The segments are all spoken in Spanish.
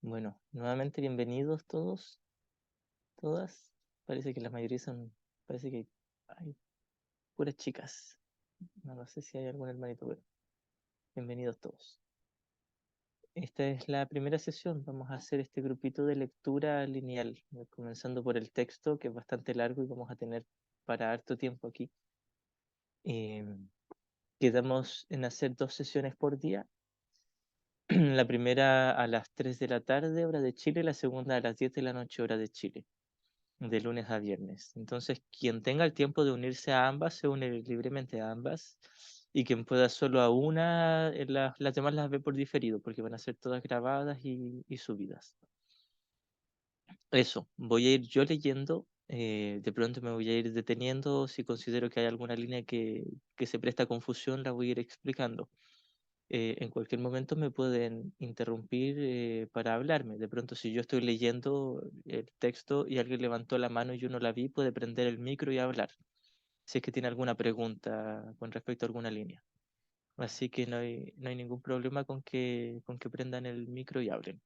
Bueno, nuevamente bienvenidos todos, todas. Parece que la mayoría parece que hay puras chicas. No sé si hay algún hermanito, pero bienvenidos todos. Esta es la primera sesión. Vamos a hacer este grupito de lectura lineal, comenzando por el texto, que es bastante largo y vamos a tener para harto tiempo aquí. Quedamos en hacer 2 sesiones por día. La primera a las 3 de la tarde, hora de Chile, la segunda a las 10 de la noche, hora de Chile, de lunes a viernes. Entonces, quien tenga el tiempo de unirse a ambas, se une libremente a ambas. Y quien pueda solo a una, las demás las ve por diferido, porque van a ser todas grabadas y subidas. Eso, voy a ir yo leyendo. De pronto me voy a ir deteniendo. Si considero que hay alguna línea que se presta a confusión, la voy a ir explicando. En cualquier momento me pueden interrumpir para hablarme. De pronto, si yo estoy leyendo el texto y alguien levantó la mano y yo no la vi, puede prender el micro y hablar, si es que tiene alguna pregunta con respecto a alguna línea. Así que no hay ningún problema con que prendan el micro y hablen.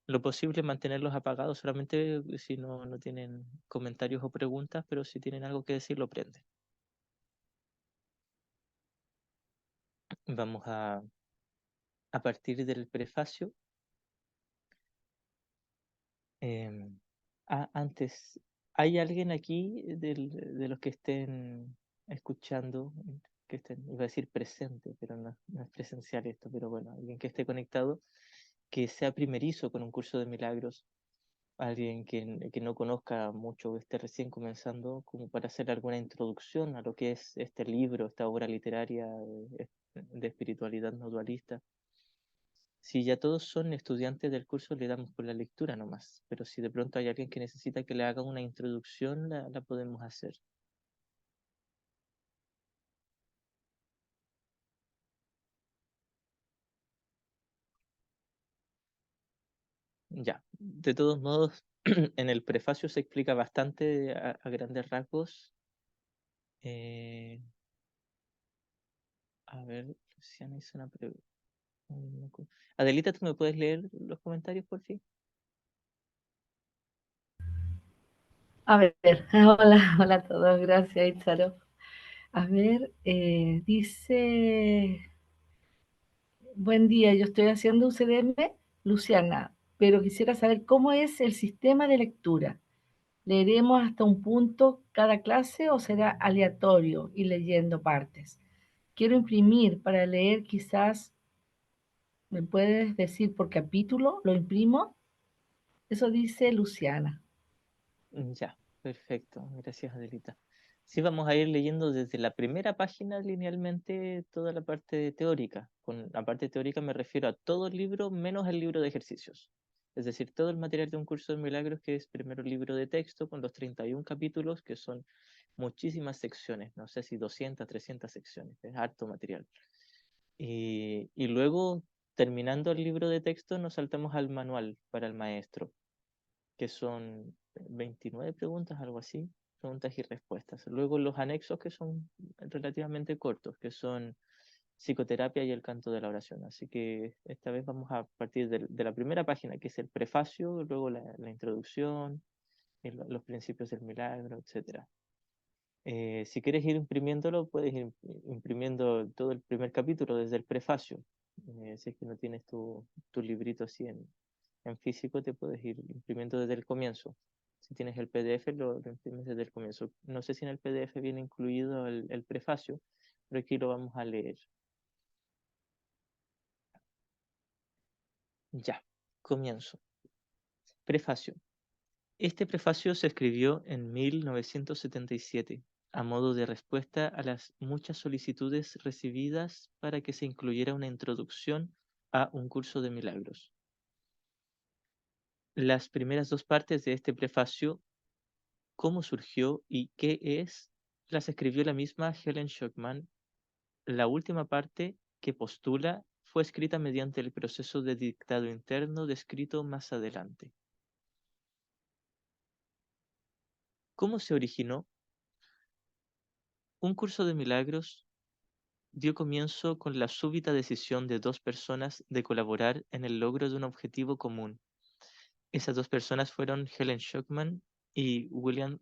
Lo posible es mantenerlos apagados solamente si no tienen comentarios o preguntas, pero si tienen algo que decir, lo prenden. Vamos a partir del prefacio. Em, Antes, ¿hay alguien aquí de los que estén escuchando, que estén, iba a decir presente, pero no es presencial esto, pero bueno, alguien que esté conectado, que sea primerizo con un curso de milagros, alguien que no conozca mucho, que esté recién comenzando, como para hacer alguna introducción a lo que es este libro, esta obra literaria de espiritualidad no dualista? Si ya todos son estudiantes del curso, le damos por la lectura nomás, pero si de pronto hay alguien que necesita que le haga una introducción, la podemos hacer. Ya, de todos modos, en el prefacio se explica bastante a grandes rasgos. Eh, a ver, Luciana hizo una pregunta. Adelita, ¿tú me puedes leer los comentarios por fin? A ver, hola, hola a todos, gracias, Itzaro. A ver, dice, buen día, yo estoy haciendo un CDM, Luciana, pero quisiera saber cómo es el sistema de lectura. ¿Leeremos hasta un punto cada clase o será aleatorio y leyendo partes? Quiero imprimir para leer, quizás, ¿me puedes decir por capítulo? ¿Lo imprimo? Eso dice Luciana. Ya, perfecto. Gracias, Adelita. Sí, vamos a ir leyendo desde la primera página linealmente toda la parte teórica. Con la parte teórica me refiero a todo el libro menos el libro de ejercicios. Es decir, todo el material de un curso de milagros, que es primero el libro de texto con los 31 capítulos, que son muchísimas secciones, no sé si 200, 300 secciones, es harto material. Y luego, terminando el libro de texto, nos saltamos al manual para el maestro, que son 29 preguntas, algo así, preguntas y respuestas. Luego los anexos, que son relativamente cortos, que son psicoterapia y el canto de la oración. Así que esta vez vamos a partir de la primera página, que es el prefacio, luego la introducción, los principios del milagro, etcétera. Si quieres ir imprimiéndolo, puedes ir imprimiendo todo el primer capítulo desde el prefacio. Si es que no tienes tu librito así en físico, te puedes ir imprimiendo desde el comienzo. Si tienes el PDF, lo imprimes desde el comienzo. No sé si en el PDF viene incluido el prefacio, pero aquí lo vamos a leer. Ya, comienzo. Prefacio. Este prefacio se escribió en 1977 a modo de respuesta a las muchas solicitudes recibidas para que se incluyera una introducción a un curso de milagros. Las primeras 2 partes de este prefacio, cómo surgió y qué es, las escribió la misma Helen Schucman. La última parte, que postula, fue escrita mediante el proceso de dictado interno descrito más adelante. ¿Cómo se originó? Un curso de milagros dio comienzo con la súbita decisión de 2 personas de colaborar en el logro de un objetivo común, Esas dos personas fueron Helen Schuckman y William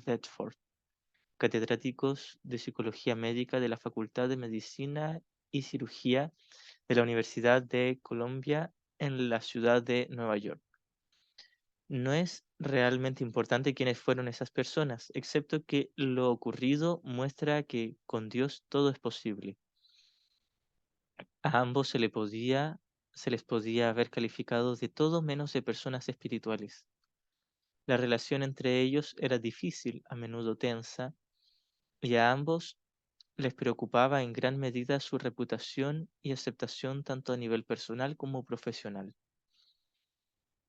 Thetford, catedráticos de Psicología Médica de la Facultad de Medicina y Cirugía de la Universidad de Columbia en la ciudad de Nueva York. No es realmente importante quiénes fueron esas personas, excepto que lo ocurrido muestra que con Dios todo es posible. A ambos se les podía haber calificado de todo menos de personas espirituales. La relación entre ellos era difícil, a menudo tensa, y a ambos les preocupaba en gran medida su reputación y aceptación tanto a nivel personal como profesional.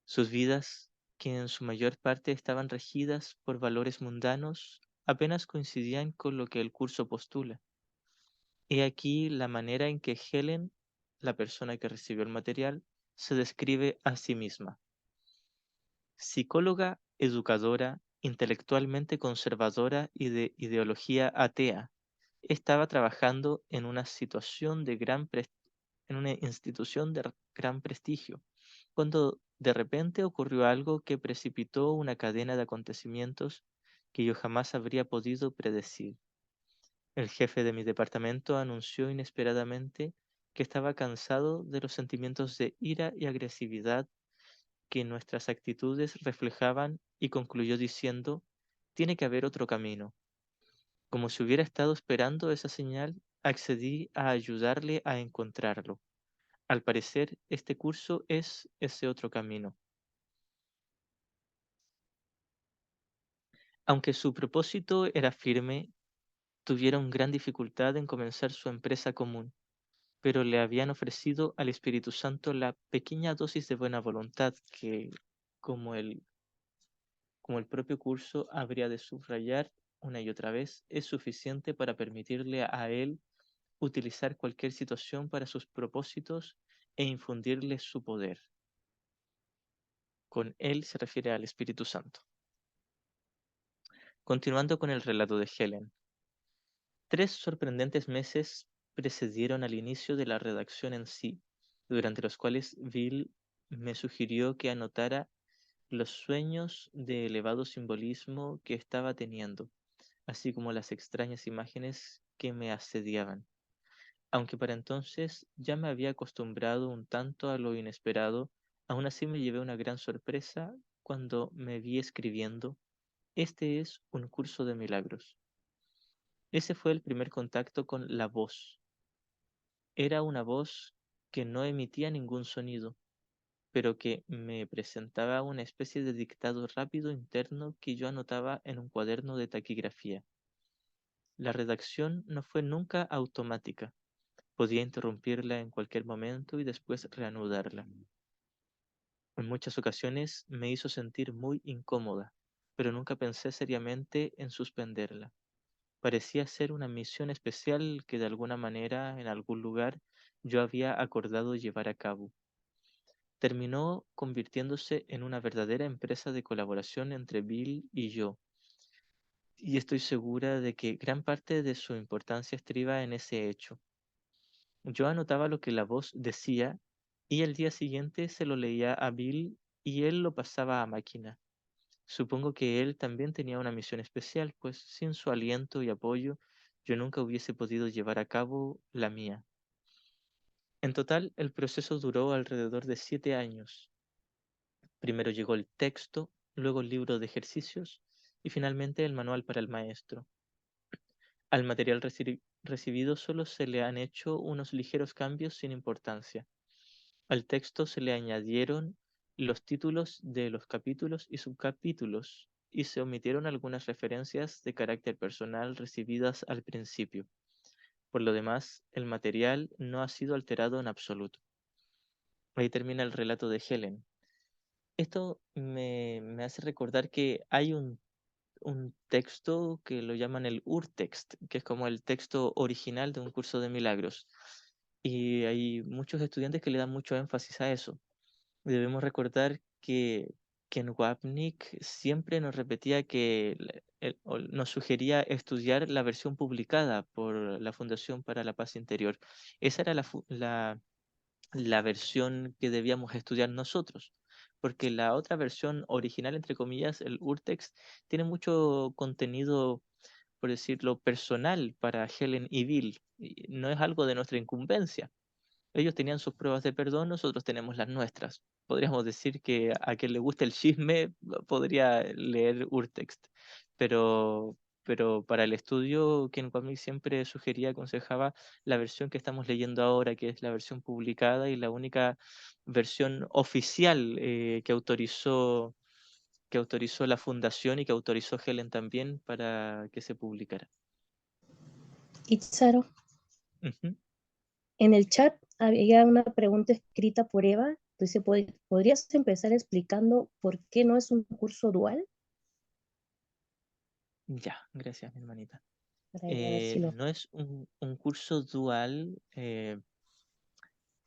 Sus vidas, que en su mayor parte estaban regidas por valores mundanos, apenas coincidían con lo que el curso postula. He aquí la manera en que Helen, la persona que recibió el material, se describe a sí misma. Psicóloga, educadora, intelectualmente conservadora y de ideología atea, estaba trabajando en una situación de en una institución de gran prestigio, cuando de repente ocurrió algo que precipitó una cadena de acontecimientos que yo jamás habría podido predecir. El jefe de mi departamento anunció inesperadamente que estaba cansado de los sentimientos de ira y agresividad que nuestras actitudes reflejaban y concluyó diciendo, tiene que haber otro camino. Como si hubiera estado esperando esa señal, accedí a ayudarle a encontrarlo. Al parecer, este curso es ese otro camino. Aunque su propósito era firme, tuvieron gran dificultad en comenzar su empresa común, pero le habían ofrecido al Espíritu Santo la pequeña dosis de buena voluntad que, como el, como el propio curso habría de subrayar una y otra vez, es suficiente para permitirle a él utilizar cualquier situación para sus propósitos e infundirle su poder. Con él se refiere al Espíritu Santo. Continuando con el relato de Helen. 3 sorprendentes meses precedieron al inicio de la redacción en sí, durante los cuales Bill me sugirió que anotara los sueños de elevado simbolismo que estaba teniendo, así como las extrañas imágenes que me asediaban. Aunque para entonces ya me había acostumbrado un tanto a lo inesperado, aún así me llevé una gran sorpresa cuando me vi escribiendo, este es un curso de milagros. Ese fue el primer contacto con la voz. Era una voz que no emitía ningún sonido, pero que me presentaba una especie de dictado rápido interno que yo anotaba en un cuaderno de taquigrafía. La redacción no fue nunca automática. Podía interrumpirla en cualquier momento y después reanudarla. En muchas ocasiones me hizo sentir muy incómoda, pero nunca pensé seriamente en suspenderla. Parecía ser una misión especial que de alguna manera, en algún lugar, yo había acordado llevar a cabo. Terminó convirtiéndose en una verdadera empresa de colaboración entre Bill y yo, y estoy segura de que gran parte de su importancia estriba en ese hecho. Yo anotaba lo que la voz decía y el día siguiente se lo leía a Bill y él lo pasaba a máquina. Supongo que él también tenía una misión especial, pues sin su aliento y apoyo yo nunca hubiese podido llevar a cabo la mía. En total, el proceso duró alrededor de 7 años. Primero llegó el texto, luego el libro de ejercicios y finalmente el manual para el maestro. Al material recibido solo se le han hecho unos ligeros cambios sin importancia. Al texto se le añadieron los títulos de los capítulos y subcapítulos y se omitieron algunas referencias de carácter personal recibidas al principio. Por lo demás, el material no ha sido alterado en absoluto. Ahí termina el relato de Helen. Esto me hace recordar que hay un texto que lo llaman el urtext, que es como el texto original de un curso de milagros. Y hay muchos estudiantes que le dan mucho énfasis a eso. Debemos recordar que en Wapnick siempre nos repetía que o nos sugería estudiar la versión publicada por la Fundación para la Paz Interior. Esa era la versión que debíamos estudiar nosotros. porque la otra versión original, entre comillas, el Urtext, tiene mucho contenido, por decirlo, personal para Helen y Bill. Y no es algo de nuestra incumbencia. Ellos tenían sus pruebas de perdón, nosotros tenemos las nuestras. Podríamos decir que a quien le guste el chisme podría leer Urtext, pero, pero para el estudio, Ken Kwame siempre sugería, aconsejaba la versión que estamos leyendo ahora, que es la versión publicada y la única versión oficial que autorizó la fundación y que autorizó Helen también para que se publicara. Itzaro, Ujú. en el chat había una pregunta escrita por Eva. Entonces, ¿podrías empezar explicando por qué no es un curso dual? Ya, gracias, mi hermanita. Para a ver si lo... No es un curso dual.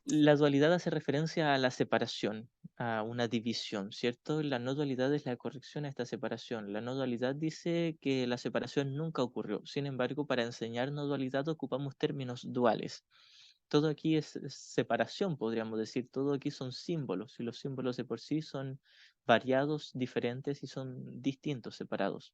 La dualidad hace referencia a la separación, a una división, ¿cierto? La no dualidad es la corrección a esta separación. La no dualidad dice que la separación nunca ocurrió. Sin embargo, para enseñar no dualidad ocupamos términos duales. Todo aquí es separación, podríamos decir. Todo aquí son símbolos, y los símbolos de por sí son variados, diferentes y son distintos, separados.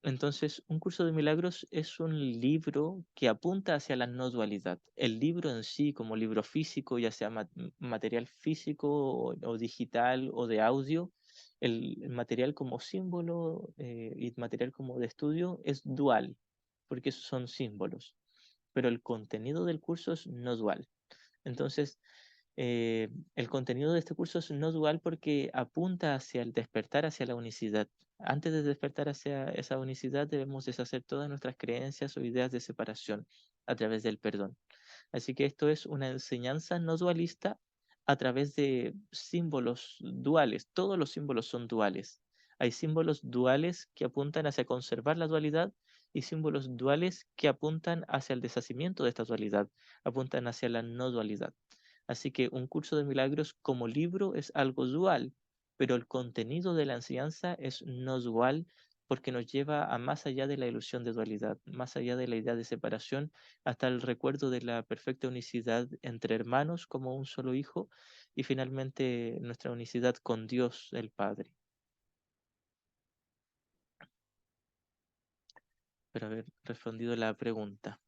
Entonces, un curso de milagros es un libro que apunta hacia la no dualidad. El libro en sí, como libro físico, ya sea material físico o digital o de audio, el material como símbolo y material como de estudio es dual, porque esos son símbolos. Pero el contenido del curso es no dual. Entonces, el contenido de este curso es no dual porque apunta hacia el despertar hacia la unicidad. Antes de despertar hacia esa unicidad debemos deshacer todas nuestras creencias o ideas de separación a través del perdón. Así que esto es una enseñanza no dualista a través de símbolos duales. Todos los símbolos son duales. Hay símbolos duales que apuntan hacia conservar la dualidad y símbolos duales que apuntan hacia el deshacimiento de esta dualidad, apuntan hacia la no dualidad. Así que un curso de milagros como libro es algo dual, pero el contenido de la enseñanza es no dual porque nos lleva a más allá de la ilusión de dualidad, más allá de la idea de separación, hasta el recuerdo de la perfecta unicidad entre hermanos como un solo hijo y finalmente nuestra unicidad con Dios el Padre. Espero haber respondido la pregunta.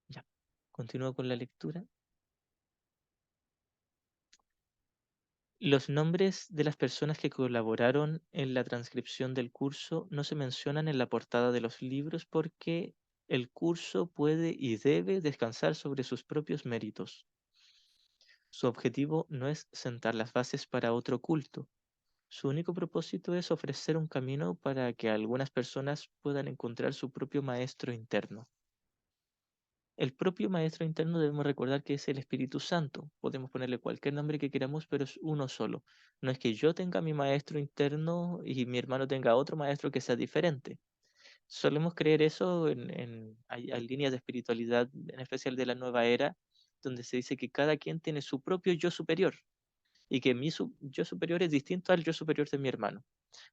Ya, continúo con la lectura. Los nombres de las personas que colaboraron en la transcripción del curso no se mencionan en la portada de los libros porque el curso puede y debe descansar sobre sus propios méritos. Su objetivo no es sentar las bases para otro culto. Su único propósito es ofrecer un camino para que algunas personas puedan encontrar su propio maestro interno. El propio maestro interno debemos recordar que es el Espíritu Santo. Podemos ponerle cualquier nombre que queramos, pero es uno solo. No es que yo tenga mi maestro interno y mi hermano tenga otro maestro que sea diferente. Solemos creer eso hay líneas de espiritualidad, en especial de la nueva era, donde se dice que cada quien tiene su propio yo superior y que yo superior es distinto al yo superior de mi hermano.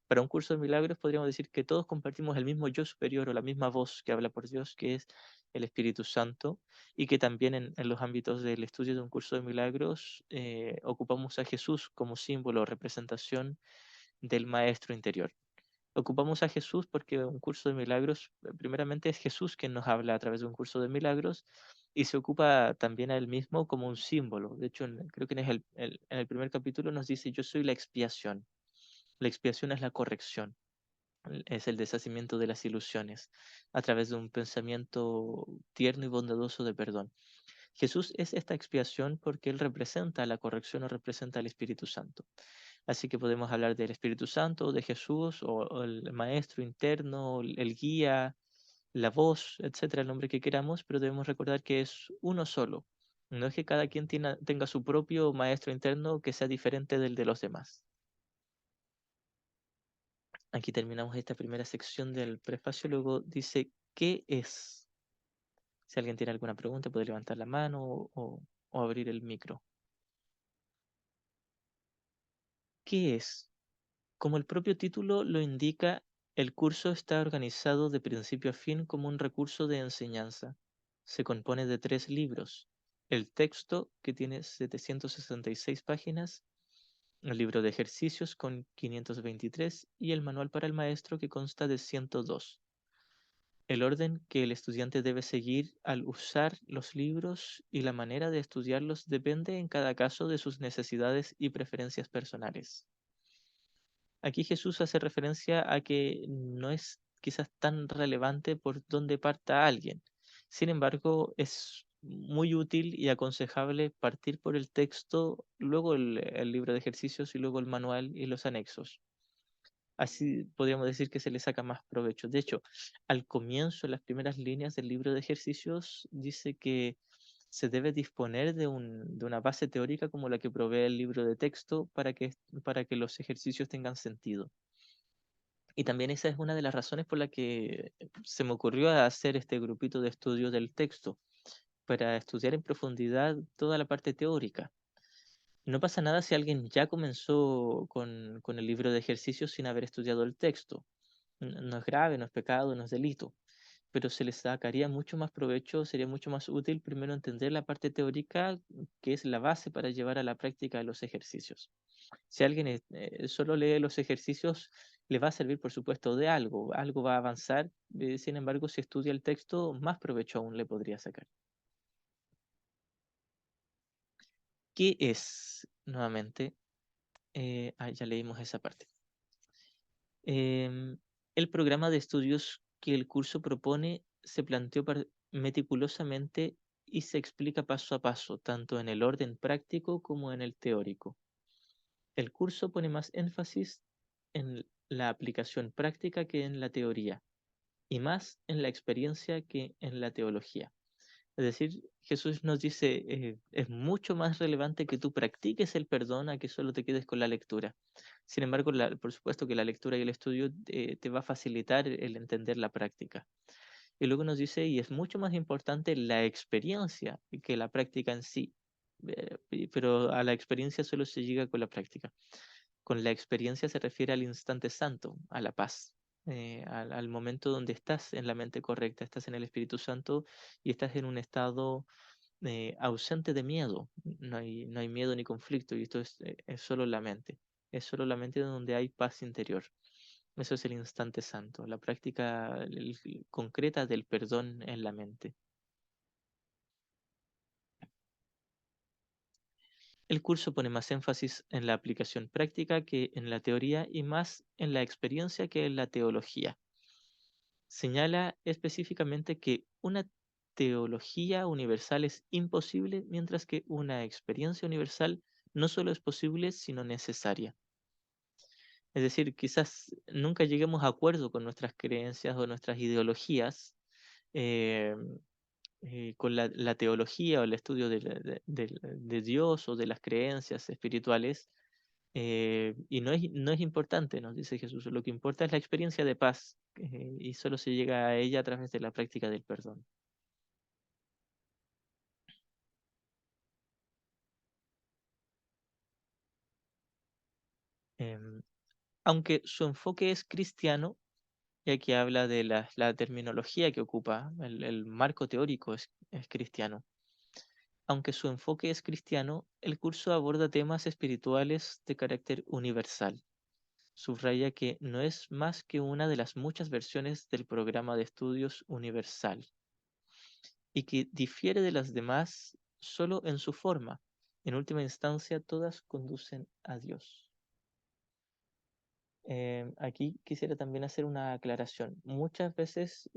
Para un curso de milagros podríamos decir que todos compartimos el mismo yo superior o la misma voz que habla por Dios, que es el Espíritu Santo, y que también en los ámbitos del estudio de un curso de milagros ocupamos a Jesús como símbolo o representación del Maestro interior. Ocupamos a Jesús porque un curso de milagros, primeramente es Jesús quien nos habla a través de un curso de milagros y se ocupa también a él mismo como un símbolo. De hecho, creo que en el primer capítulo nos dice, yo soy la expiación. La expiación es la corrección, es el deshacimiento de las ilusiones a través de un pensamiento tierno y bondadoso de perdón. Jesús es esta expiación porque Él representa la corrección o representa al Espíritu Santo. Así que podemos hablar del Espíritu Santo, de Jesús o el Maestro interno, el guía, la voz, etcétera, el nombre que queramos, pero debemos recordar que es uno solo. No es que cada quien tenga su propio Maestro interno que sea diferente del de los demás. Aquí terminamos esta primera sección del prefacio. Luego dice, ¿qué es? Si alguien tiene alguna pregunta, puede levantar la mano o abrir el micro. ¿Qué es? Como el propio título lo indica, el curso está organizado de principio a fin como un recurso de enseñanza. Se compone de 3 libros. el texto, que tiene 766 páginas, el libro de ejercicios con 523 y el manual para el maestro, que consta de 102. El orden que el estudiante debe seguir al usar los libros y la manera de estudiarlos depende en cada caso de sus necesidades y preferencias personales. Aquí Jesús hace referencia a que no es quizás tan relevante por dónde parta alguien. Sin embargo, es muy útil y aconsejable partir por el texto, luego el libro de ejercicios y luego el manual y los anexos. Así podríamos decir que se le saca más provecho. De hecho, al comienzo, en las primeras líneas del libro de ejercicios, dice que se debe disponer de una base teórica como la que provee el libro de texto para que los ejercicios tengan sentido. Y también esa es una de las razones por la que se me ocurrió hacer este grupito de estudio del texto, para estudiar en profundidad toda la parte teórica. No pasa nada si alguien ya comenzó con el libro de ejercicios sin haber estudiado el texto. No es grave, no es pecado, no es delito, pero se les sacaría mucho más provecho, sería mucho más útil primero entender la parte teórica, que es la base para llevar a la práctica de los ejercicios. Si alguien solo lee los ejercicios, le va a servir, por supuesto, de algo, algo va a avanzar, sin embargo, si estudia el texto, más provecho aún le podría sacar. ¿Qué es, nuevamente? Ya leímos esa parte. Em, el programa de estudios que el curso propone se planteó meticulosamente y se explica paso a paso, tanto en el orden práctico como en el teórico. El curso pone más énfasis en la aplicación práctica que en la teoría, y más en la experiencia que en la teología. Es decir, Jesús nos dice, es mucho más relevante que tú practiques el perdón a que solo te quedes con la lectura. Sin embargo, por supuesto que la lectura y el estudio te va a facilitar el entender la práctica. Y luego nos dice, y es mucho más importante la experiencia que la práctica en sí. Pero a la experiencia solo se llega con la práctica. Con la experiencia se refiere al instante santo, a la paz, al momento donde estás en la mente correcta, estás en el Espíritu Santo y estás en un estado ausente de miedo. No hay miedo ni conflicto, y esto es solo la mente. Es solo la mente donde hay paz interior. Eso es el instante santo, la práctica concreta del perdón en la mente. El curso pone más énfasis en la aplicación práctica que en la teoría y más en la experiencia que en la teología. Señala específicamente que una teología universal es imposible, mientras que una experiencia universal no solo es posible, sino necesaria. Es decir, quizás nunca lleguemos a acuerdo con nuestras creencias o nuestras ideologías, eh, con la teología o el estudio de Dios o de las creencias espirituales, y no es importante, nos dice Jesús, lo que importa es la experiencia de paz, y solo se llega a ella a través de la práctica del perdón. Em, Aunque su enfoque es cristiano, y aquí habla de la terminología que ocupa, el marco teórico es cristiano. Aunque su enfoque es cristiano, el curso aborda temas espirituales de carácter universal. Subraya que no es más que una de las muchas versiones del programa de estudios universal y que difiere de las demás solo en su forma. En última instancia, todas conducen a Dios. Aquí quisiera también hacer una aclaración. Muchas veces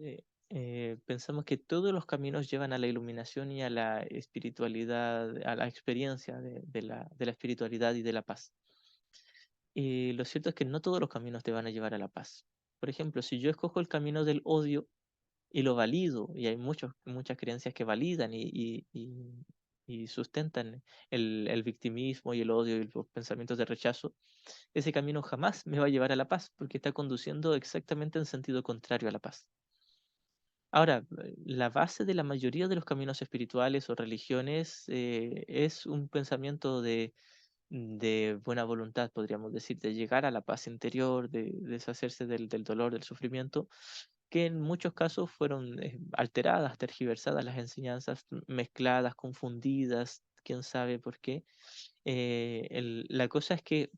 pensamos que todos los caminos llevan a la iluminación y a la espiritualidad, a la experiencia de la espiritualidad y de la paz. Y lo cierto es que no todos los caminos te van a llevar a la paz. Por ejemplo, si yo escojo el camino del odio y lo valido, y hay muchas creencias que validan y sustentan el victimismo y el odio y los pensamientos de rechazo, ese camino jamás me va a llevar a la paz, porque está conduciendo exactamente en sentido contrario a la paz. Ahora, la base de la mayoría de los caminos espirituales o religiones es un pensamiento de buena voluntad, podríamos decir, de llegar a la paz interior, de deshacerse del dolor, del sufrimiento, que en muchos casos fueron alteradas, tergiversadas las enseñanzas, mezcladas, confundidas, quién sabe por qué. La cosa es que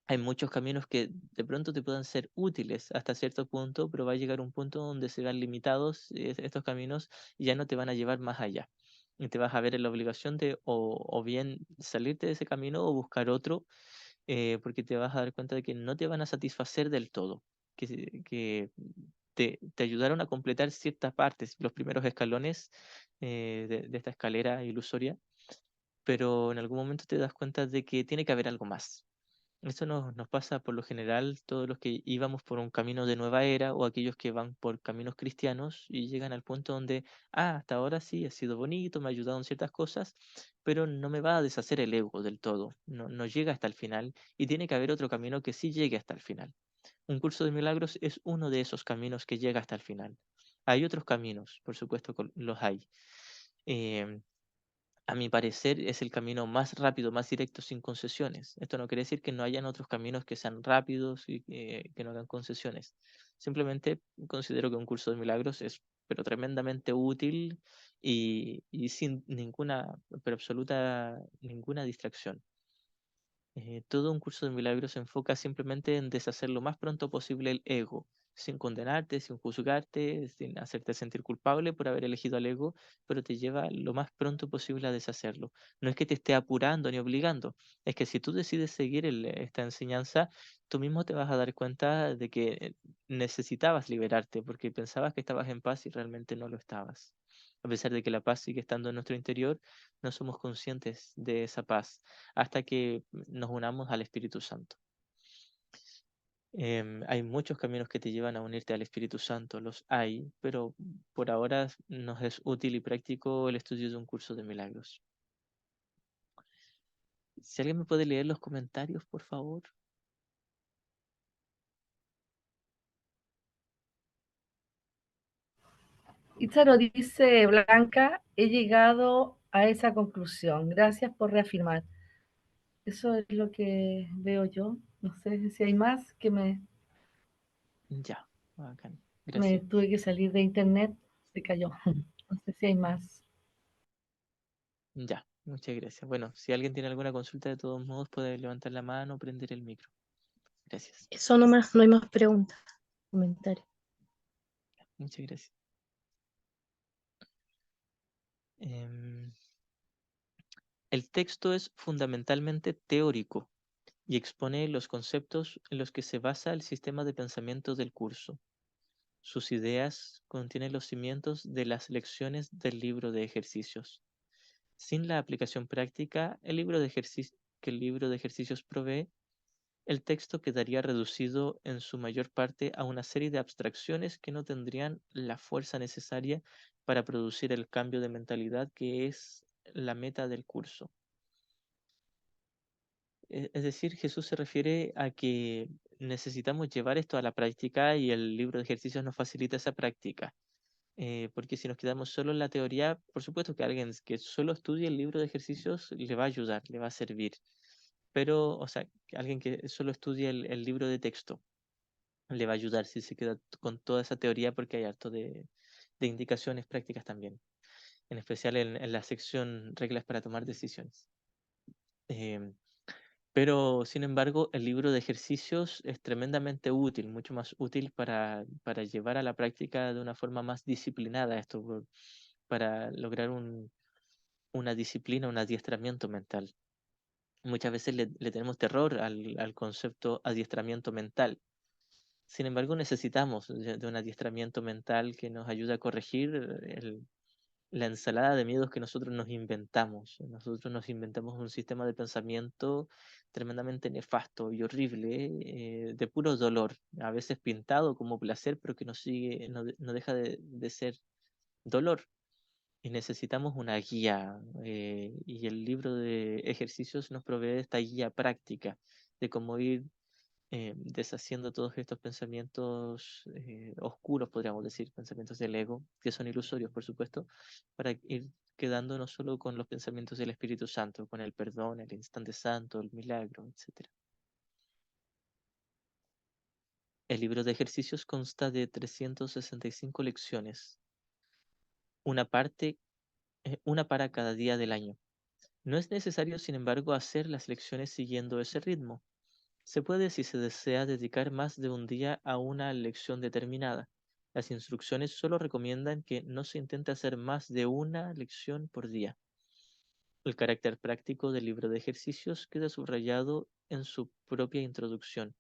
hay muchos caminos que de pronto te puedan ser útiles hasta cierto punto, pero va a llegar un punto donde se vean limitados estos caminos y ya no te van a llevar más allá. Y te vas a ver en la obligación de o bien salirte de ese camino o buscar otro, porque te vas a dar cuenta de que no te van a satisfacer del todo, que te ayudaron a completar ciertas partes, los primeros escalones de esta escalera ilusoria, pero en algún momento te das cuenta de que tiene que haber algo más. Eso nos pasa por lo general todos los que íbamos por un camino de nueva era o aquellos que van por caminos cristianos y llegan al punto donde, hasta ahora sí, ha sido bonito, me ha ayudado en ciertas cosas, pero no me va a deshacer el ego del todo, no llega hasta el final y tiene que haber otro camino que sí llegue hasta el final. Un curso de milagros es uno de esos caminos que llega hasta el final. Hay otros caminos, por supuesto que los hay. Em, a mi parecer, es el camino más rápido, más directo, sin concesiones. Esto no quiere decir que no hayan otros caminos que sean rápidos y que no hagan concesiones. Simplemente considero que un curso de milagros es pero tremendamente útil y sin ninguna, pero absoluta ninguna distracción. Todo un curso de milagros se enfoca simplemente en deshacer lo más pronto posible el ego, sin condenarte, sin juzgarte, sin hacerte sentir culpable por haber elegido al ego, pero te lleva lo más pronto posible a deshacerlo. No es que te esté apurando ni obligando, es que si tú decides seguir esta enseñanza, tú mismo te vas a dar cuenta de que necesitabas liberarte porque pensabas que estabas en paz y realmente no lo estabas. A pesar de que la paz sigue estando en nuestro interior, no somos conscientes de esa paz hasta que nos unamos al Espíritu Santo. Hay muchos caminos que te llevan a unirte al Espíritu Santo, los hay, pero por ahora nos es útil y práctico el estudio de un curso de milagros. Si alguien me puede leer los comentarios, por favor. Itzaro dice, Blanca, he llegado a esa conclusión. Gracias por reafirmar. Eso es lo que veo yo. No sé si hay más que Ya, bacán. me Gracias. tuve que salir de internet, se cayó. No sé si hay más. Ya, muchas gracias. Bueno, si alguien tiene alguna consulta, de todos modos puede levantar la mano o prender el micro. Gracias. Eso nomás, no hay más preguntas, comentarios. Muchas gracias. El texto es fundamentalmente teórico y expone los conceptos en los que se basa el sistema de pensamiento del curso. Sus ideas contienen los cimientos de las lecciones del libro de ejercicios. Sin la aplicación práctica que el libro de ejercicios provee, el texto quedaría reducido en su mayor parte a una serie de abstracciones que no tendrían la fuerza necesaria para producir el cambio de mentalidad que es la meta del curso. Es decir, Jesús se refiere a que necesitamos llevar esto a la práctica y el libro de ejercicios nos facilita esa práctica. Porque si nos quedamos solo en la teoría, por supuesto que alguien que solo estudie el libro de ejercicios le va a ayudar, le va a servir. Pero, o sea, que alguien que solo estudie el libro de texto le va a ayudar si se queda con toda esa teoría porque hay harto de indicaciones prácticas también, en especial en la sección reglas para tomar decisiones. Em, Pero, sin embargo, el libro de ejercicios es tremendamente útil, mucho más útil para llevar a la práctica de una forma más disciplinada esto, para lograr una disciplina, un adiestramiento mental. Muchas veces le tenemos terror al concepto adiestramiento mental. Sin embargo, necesitamos de un adiestramiento mental que nos ayude a corregir la ensalada de miedos que nosotros nos inventamos. Nosotros nos inventamos un sistema de pensamiento tremendamente nefasto y horrible, de puro dolor, a veces pintado como placer, pero que no sigue, no deja de ser dolor. Y necesitamos una guía, y el libro de ejercicios nos provee esta guía práctica de cómo ir deshaciendo todos estos pensamientos oscuros, podríamos decir, pensamientos del ego, que son ilusorios, por supuesto, para ir quedándonos solo con los pensamientos del Espíritu Santo, con el perdón, el instante santo, el milagro, etc. El libro de ejercicios consta de 365 lecciones, una parte, una para cada día del año. No es necesario, sin embargo, hacer las lecciones siguiendo ese ritmo. Se puede, si se desea, dedicar más de un día a una lección determinada. Las instrucciones solo recomiendan que no se intente hacer más de una lección por día. El carácter práctico del libro de ejercicios queda subrayado en su propia introducción,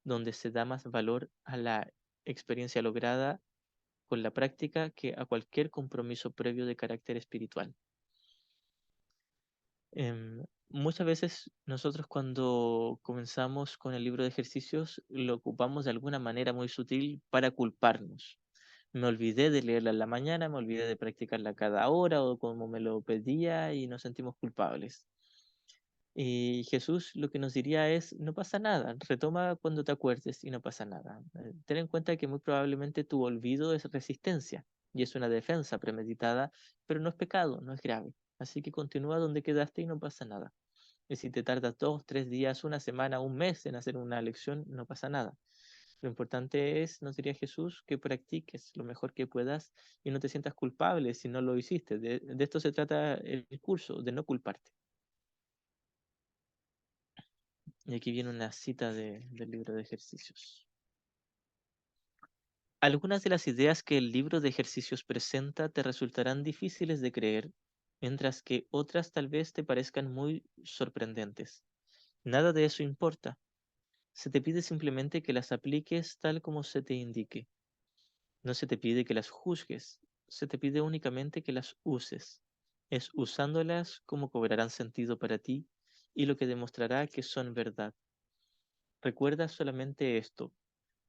donde se da más valor a la experiencia lograda con la práctica que a cualquier compromiso previo de carácter espiritual. Muchas veces nosotros cuando comenzamos con el libro de ejercicios lo ocupamos de alguna manera muy sutil para culparnos. Me olvidé de leerla en la mañana, me olvidé de practicarla cada hora o como me lo pedía y nos sentimos culpables. Y Jesús lo que nos diría es, no pasa nada, retoma cuando te acuerdes y no pasa nada. Ten en cuenta que muy probablemente tu olvido es resistencia y es una defensa premeditada, pero no es pecado, no es grave. Así que continúa donde quedaste y no pasa nada. Y si te tardas 2, 3 días, una semana, un mes en hacer una lección, no pasa nada. Lo importante es, nos diría Jesús, que practiques lo mejor que puedas y no te sientas culpable si no lo hiciste. De esto se trata el curso, de no culparte. Y aquí viene una cita del libro de ejercicios. Algunas de las ideas que el libro de ejercicios presenta te resultarán difíciles de creer, mientras que otras tal vez te parezcan muy sorprendentes. Nada de eso importa. Se te pide simplemente que las apliques tal como se te indique. No se te pide que las juzgues, se te pide únicamente que las uses. Es usándolas como cobrarán sentido para ti y lo que demostrará que son verdad. Recuerda solamente esto.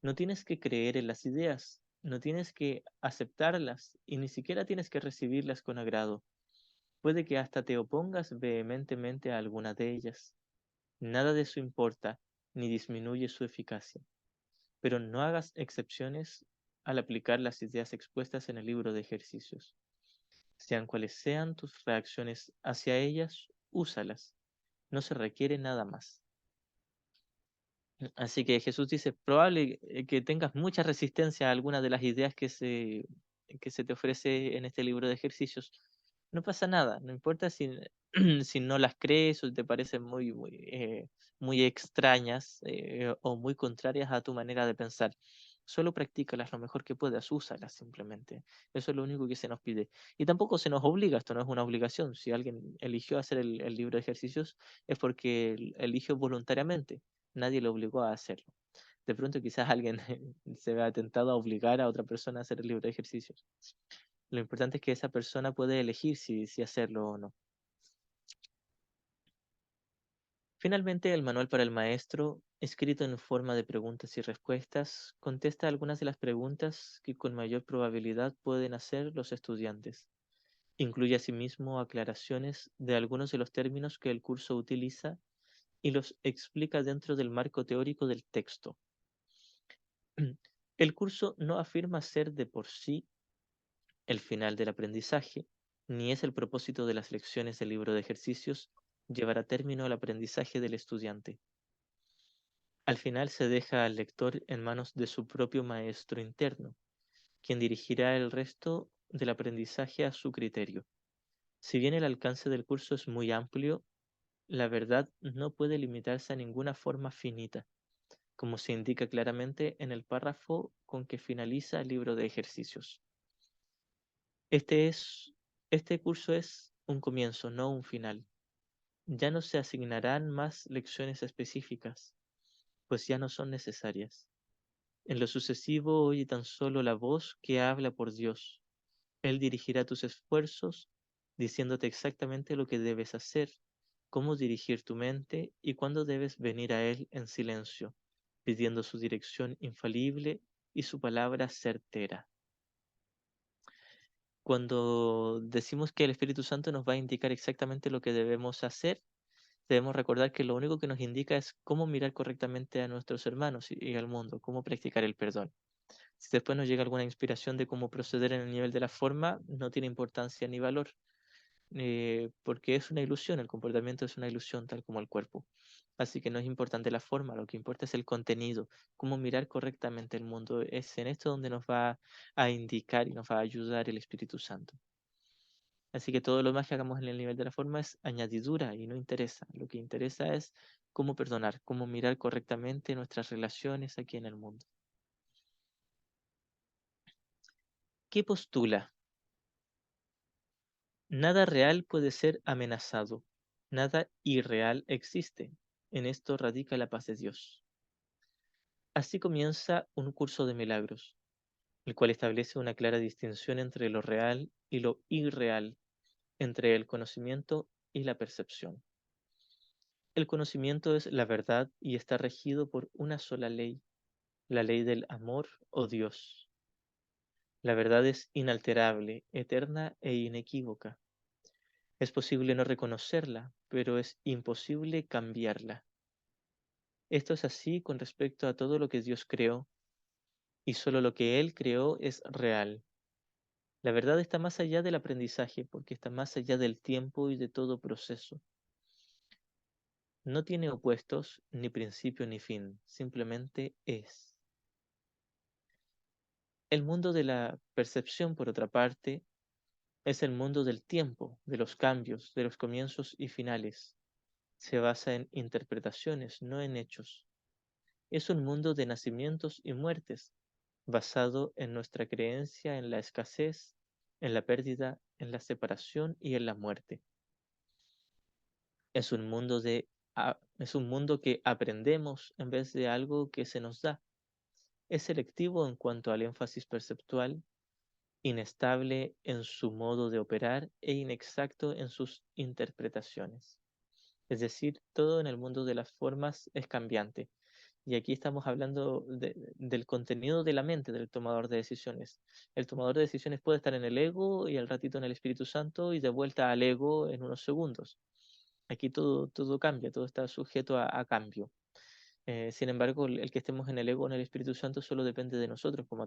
No tienes que creer en las ideas, no tienes que aceptarlas y ni siquiera tienes que recibirlas con agrado. Puede que hasta te opongas vehementemente a alguna de ellas. Nada de eso importa, ni disminuye su eficacia. Pero no hagas excepciones al aplicar las ideas expuestas en el libro de ejercicios. Sean cuales sean tus reacciones hacia ellas, úsalas. No se requiere nada más. Así que Jesús dice, probable que tengas mucha resistencia a algunas de las ideas que se te ofrece en este libro de ejercicios. No pasa nada, no importa si, si no las crees o te parecen muy extrañas o muy contrarias a tu manera de pensar. Solo practícalas lo mejor que puedas, úsalas simplemente. Eso es lo único que se nos pide. Y tampoco se nos obliga, esto no es una obligación. Si alguien eligió hacer el libro de ejercicios es porque eligió voluntariamente. Nadie lo obligó a hacerlo. De pronto quizás alguien se vea tentado a obligar a otra persona a hacer el libro de ejercicios. Lo importante es que esa persona puede elegir si hacerlo o no. Finalmente, el manual para el maestro, escrito en forma de preguntas y respuestas, contesta algunas de las preguntas que con mayor probabilidad pueden hacer los estudiantes. Incluye asimismo aclaraciones de algunos de los términos que el curso utiliza y los explica dentro del marco teórico del texto. El curso no afirma ser de por sí el final del aprendizaje, ni es el propósito de las lecciones del libro de ejercicios llevar a término el aprendizaje del estudiante. Al final se deja al lector en manos de su propio maestro interno, quien dirigirá el resto del aprendizaje a su criterio. Si bien el alcance del curso es muy amplio, la verdad no puede limitarse a ninguna forma finita, como se indica claramente en el párrafo con que finaliza el libro de ejercicios. Este es, este curso es un comienzo, no un final. Ya no se asignarán más lecciones específicas, pues ya no son necesarias. En lo sucesivo, oye tan solo la voz que habla por Dios. Él dirigirá tus esfuerzos, diciéndote exactamente lo que debes hacer, cómo dirigir tu mente y cuándo debes venir a Él en silencio, pidiendo su dirección infalible y su palabra certera. Cuando decimos que el Espíritu Santo nos va a indicar exactamente lo que debemos hacer, debemos recordar que lo único que nos indica es cómo mirar correctamente a nuestros hermanos y al mundo, cómo practicar el perdón. Si después nos llega alguna inspiración de cómo proceder en el nivel de la forma, no tiene importancia ni valor. porque es una ilusión, el comportamiento es una ilusión tal como el cuerpo. Así que no es importante la forma, lo que importa es el contenido, cómo mirar correctamente el mundo. Es en esto donde nos va a indicar y nos va a ayudar el Espíritu Santo. Así que todo lo más que hagamos en el nivel de la forma es añadidura y no interesa. Lo que interesa es cómo perdonar, cómo mirar correctamente nuestras relaciones aquí en el mundo. ¿Qué postula? Nada real puede ser amenazado, nada irreal existe. En esto radica la paz de Dios. Así comienza un curso de milagros, el cual establece una clara distinción entre lo real y lo irreal, entre el conocimiento y la percepción. El conocimiento es la verdad y está regido por una sola ley, la ley del amor o Dios. La verdad es inalterable, eterna e inequívoca. Es posible no reconocerla, pero es imposible cambiarla. Esto es así con respecto a todo lo que Dios creó, y solo lo que Él creó es real. La verdad está más allá del aprendizaje, porque está más allá del tiempo y de todo proceso. No tiene opuestos, ni principio ni fin, simplemente es. El mundo de la percepción, por otra parte, es el mundo del tiempo, de los cambios, de los comienzos y finales. Se basa en interpretaciones, no en hechos. Es un mundo de nacimientos y muertes, basado en nuestra creencia en la escasez, en la pérdida, en la separación y en la muerte. Es un mundo es un mundo que aprendemos en vez de algo que se nos da. Es selectivo en cuanto al énfasis perceptual, inestable en su modo de operar e inexacto en sus interpretaciones. Es decir, todo en el mundo de las formas es cambiante. Y aquí estamos hablando del contenido de la mente del tomador de decisiones. El tomador de decisiones puede estar en el ego y al ratito en el Espíritu Santo y de vuelta al ego en unos segundos. Aquí todo cambia, todo está sujeto a cambio. Sin embargo, el que estemos en el ego o en el Espíritu Santo solo depende de nosotros como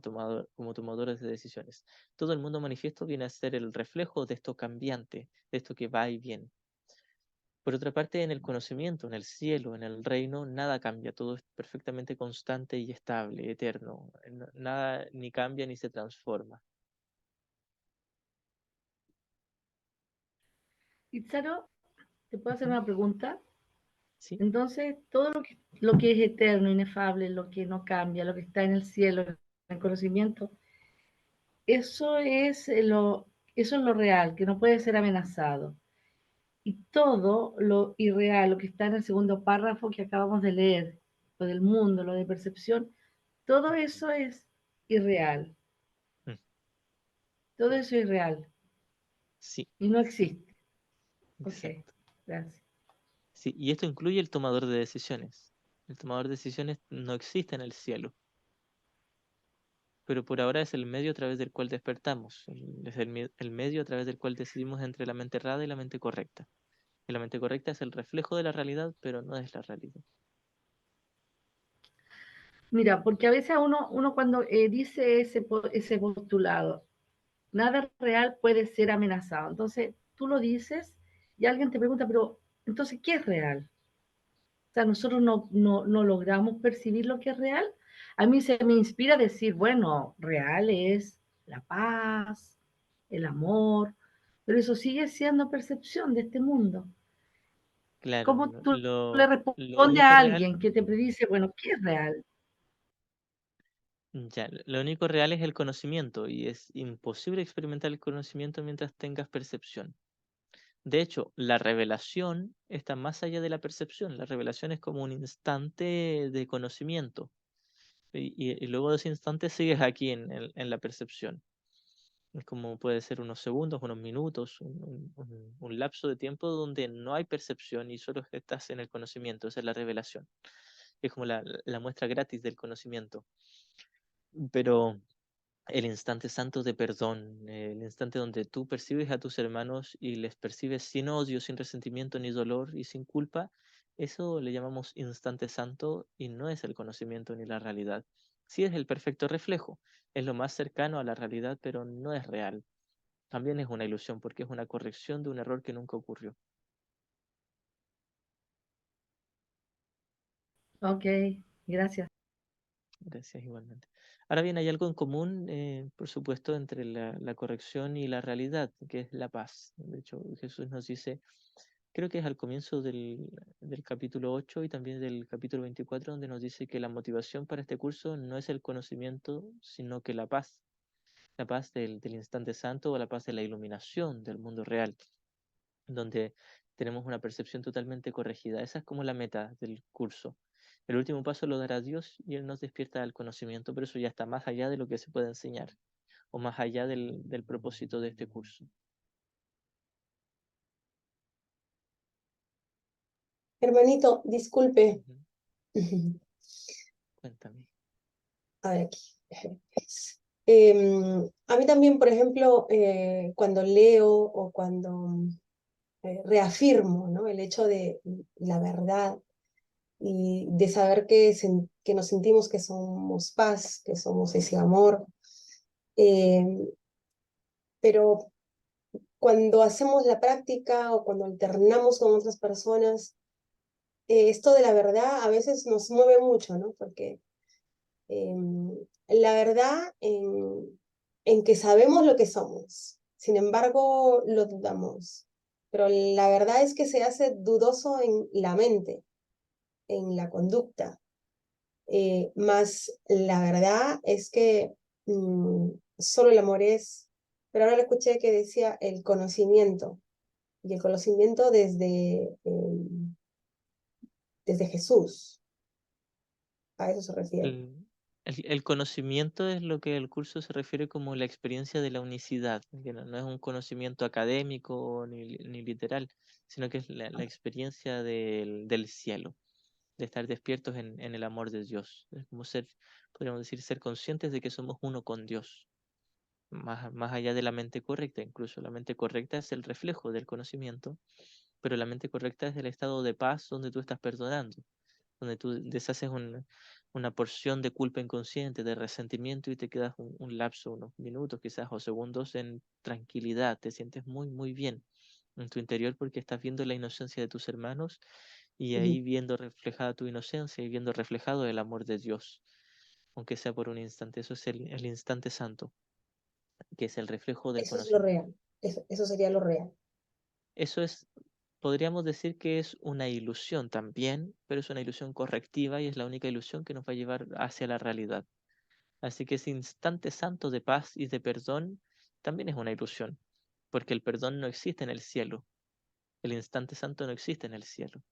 tomadores de decisiones. Todo el mundo manifiesto viene a ser el reflejo de esto cambiante, de esto que va y viene. Por otra parte, en el conocimiento, en el cielo, en el reino, nada cambia, todo es perfectamente constante y estable, eterno. Nada ni cambia ni se transforma. Itzaro, ¿te puedo hacer Ujú. una pregunta? ¿Sí? Entonces, todo lo que es eterno, inefable, lo que no cambia, lo que está en el cielo, en el conocimiento, eso eso es lo real, que no puede ser amenazado. Y todo lo irreal, lo que está en el segundo párrafo que acabamos de leer, lo del mundo, lo de percepción, todo eso es irreal. Mm, Todo eso es irreal sí, y no existe. Ok, exacto. gracias. Sí, y esto incluye el tomador de decisiones. El tomador de decisiones no existe en el cielo, pero por ahora es el medio a través del cual despertamos. Es el medio a través del cual decidimos entre la mente errada y la mente correcta. Y la mente correcta es el reflejo de la realidad, pero no es la realidad. Mira, porque a veces uno cuando dice ese postulado, nada real puede ser amenazado. Entonces, tú lo dices y alguien te pregunta, pero entonces, ¿qué es real? O sea, nosotros no logramos percibir lo que es real. A mí se me inspira decir, bueno, real es la paz, el amor, pero eso sigue siendo percepción de este mundo. Claro, ¿Cómo tú le lo respondes único a real, alguien que te predice, bueno, qué es real? ya, lo único real es el conocimiento y es imposible experimentar el conocimiento mientras tengas percepción. De hecho, la revelación está más allá de la percepción. La revelación es como un instante de conocimiento y luego de ese instante sigues aquí en la percepción. Es como puede ser unos segundos, unos minutos, un lapso de tiempo donde no hay percepción y solo estás en el conocimiento. Esa es la revelación. Es como la muestra gratis del conocimiento. Pero el instante santo de perdón, el instante donde tú percibes a tus hermanos y les percibes sin odio, sin resentimiento ni dolor y sin culpa, eso le llamamos instante santo y no es el conocimiento ni la realidad. Sí es el perfecto reflejo, es lo más cercano a la realidad, pero no es real. también es una ilusión porque es una corrección de un error que nunca ocurrió. Ok, gracias. Gracias igualmente. Ahora bien, hay algo en común, por supuesto, entre la corrección y la realidad, que es la paz. De hecho, Jesús nos dice, creo que es al comienzo del capítulo 8 y también del capítulo 24, donde nos dice que la motivación para este curso no es el conocimiento, sino que la paz del instante santo o la paz de la iluminación del mundo real, donde tenemos una percepción totalmente corregida. Esa es como la meta del curso. El último paso lo dará Dios y Él nos despierta al conocimiento, pero eso ya está más allá de lo que se puede enseñar o más allá del propósito de este curso. Hermanito, disculpe. Ujú. Cuéntame. A ver aquí. A mí también, por ejemplo, cuando leo o cuando reafirmo, ¿no? El hecho de la verdad y de saber que nos sentimos que somos paz, que somos ese amor, eh, pero cuando hacemos la práctica o cuando alternamos con otras personas, esto de la verdad a veces nos mueve mucho, ¿no? Porque la verdad en que sabemos lo que somos, sin embargo lo dudamos, pero la verdad es que se hace dudoso en la mente, en la conducta, más la verdad es que solo el amor es, pero ahora le escuché que decía el conocimiento, y el conocimiento desde Jesús, a eso se refiere. El conocimiento es lo que el curso se refiere como la experiencia de la unicidad, que no es un conocimiento académico ni literal, sino que es la experiencia del cielo, de estar despiertos en el amor de Dios. Es como ser, podríamos decir, ser conscientes de que somos uno con Dios, más allá de la mente correcta. Incluso la mente correcta es el reflejo del conocimiento, pero la mente correcta es el estado de paz donde tú estás perdonando, donde tú deshaces una porción de culpa inconsciente, de resentimiento y te quedas un lapso, unos minutos quizás o segundos en tranquilidad, te sientes muy, muy bien en tu interior porque estás viendo la inocencia de tus hermanos y ahí viendo reflejada tu inocencia y viendo reflejado el amor de Dios, aunque sea por un instante. Eso es el instante santo, que es el reflejo del Eso es lo conocimiento. real, eso sería lo real. Eso es, podríamos decir que es una ilusión también, pero es una ilusión correctiva y es la única ilusión que nos va a llevar hacia la realidad. Así que ese instante santo de paz y de perdón también es una ilusión, porque el perdón no existe en el cielo, el instante santo no existe en el cielo.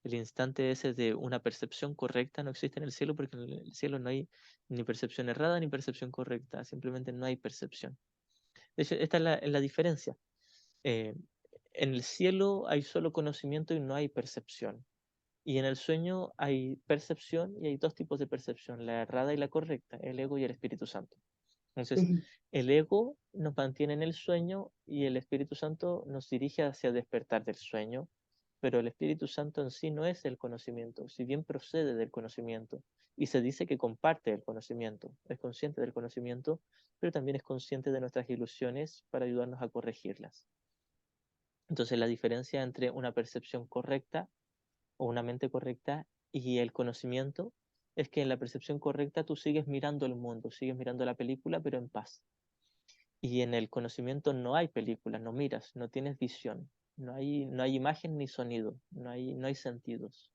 El instante ese de una percepción correcta no existe en el cielo porque en el cielo no hay ni percepción errada ni percepción correcta, simplemente no hay percepción. De hecho, esta es la diferencia. Eh, en el cielo hay solo conocimiento y no hay percepción. Y en el sueño hay percepción y hay dos tipos de percepción, la errada y la correcta, el ego y el Espíritu Santo. Entonces, el ego nos mantiene en el sueño y el Espíritu Santo nos dirige hacia despertar del sueño, pero el Espíritu Santo en sí no es el conocimiento, si bien procede del conocimiento y se dice que comparte el conocimiento, es consciente del conocimiento, pero también es consciente de nuestras ilusiones para ayudarnos a corregirlas. Entonces, la diferencia entre una percepción correcta o una mente correcta y el conocimiento es que en la percepción correcta tú sigues mirando el mundo, sigues mirando la película, pero en paz. Y en el conocimiento no hay película, no miras, no tienes visión, no hay imagen ni sonido, no hay sentidos.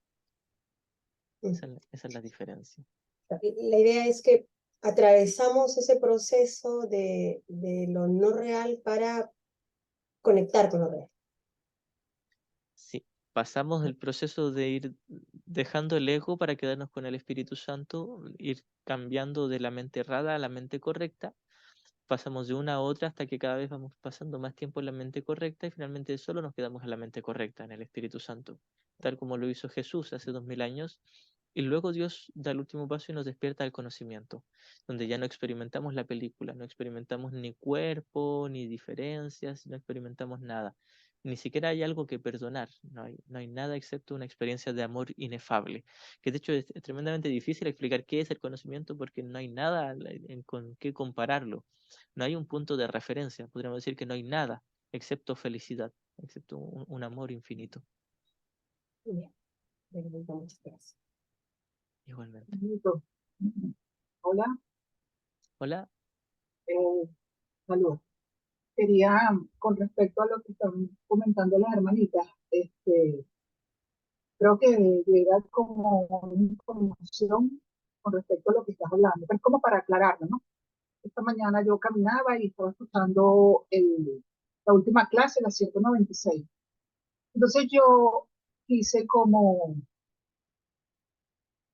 Esa es la diferencia. La idea es que atravesamos ese proceso de lo no real para conectar con lo real. Sí, pasamos el proceso de ir dejando el ego para quedarnos con el Espíritu Santo, ir cambiando de la mente errada a la mente correcta. Pasamos de una a otra hasta que cada vez vamos pasando más tiempo en la mente correcta y finalmente solo nos quedamos en la mente correcta, en el Espíritu Santo, tal como lo hizo Jesús hace 2000 años. Y luego Dios da el último paso y nos despierta al conocimiento, donde ya no experimentamos la película, no experimentamos ni cuerpo, ni diferencias, no experimentamos nada. ni siquiera hay algo que perdonar, no hay nada excepto una experiencia de amor inefable, que de hecho es tremendamente difícil explicar qué es el conocimiento porque no hay nada con qué compararlo, no hay un punto de referencia, podríamos decir que no hay nada excepto felicidad, excepto un amor infinito. Bien, perfecto, muchas gracias. Igualmente. Listo. Hola, Hola. saludos. Quería, con respecto a lo que están comentando las hermanitas, creo que llega como una información con respecto a lo que estás hablando, pero es como para aclararlo, ¿no? Esta mañana yo caminaba y estaba escuchando la última clase, la 196. Entonces yo quise como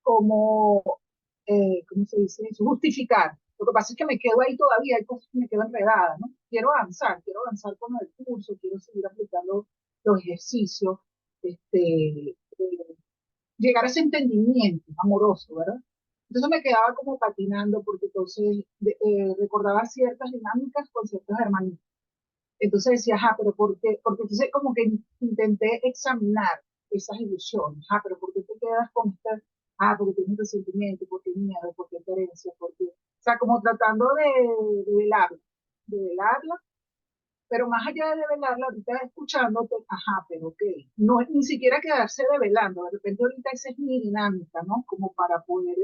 ¿cómo se dice eso? Justificar. Lo que pasa es que me quedo ahí todavía, hay cosas que me quedan enredadas, ¿no? Quiero avanzar con el curso, quiero seguir aplicando los ejercicios, llegar a ese entendimiento amoroso, ¿verdad? Entonces me quedaba como patinando porque entonces recordaba ciertas dinámicas con ciertos hermanitos. Entonces decía, ajá, pero ¿por qué? Porque entonces como que intenté examinar esas ilusiones. Ah, pero ¿por qué te quedas con esta? Ah, porque tienes resentimiento, porque miedo, porque carencia, porque... O sea, como tratando de velarla, pero más allá de velarla, ahorita escuchándote, ajá, pero qué, no es ni siquiera quedarse develando, de repente ahorita esa es mi dinámica, ¿no? Como para poder,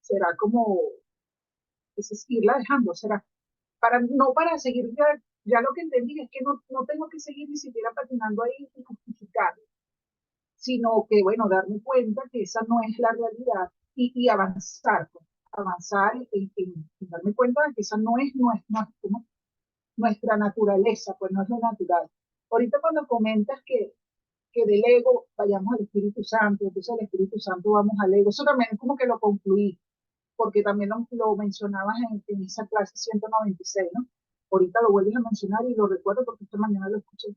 será como, es irla dejando, será no para seguir, ya lo que entendí es que no tengo que seguir ni siquiera patinando ahí y justificar, sino que, bueno, darme cuenta que esa no es la realidad y avanzar, pues, avanzar en darme cuenta de que esa no es nuestra naturaleza, pues no es lo natural. Ahorita cuando comentas que del ego vayamos al Espíritu Santo, entonces del Espíritu Santo vamos al ego, eso también es como que lo concluí, porque también lo mencionabas en esa clase 196, ¿no? Ahorita lo vuelves a mencionar y lo recuerdo porque esta mañana lo escuché.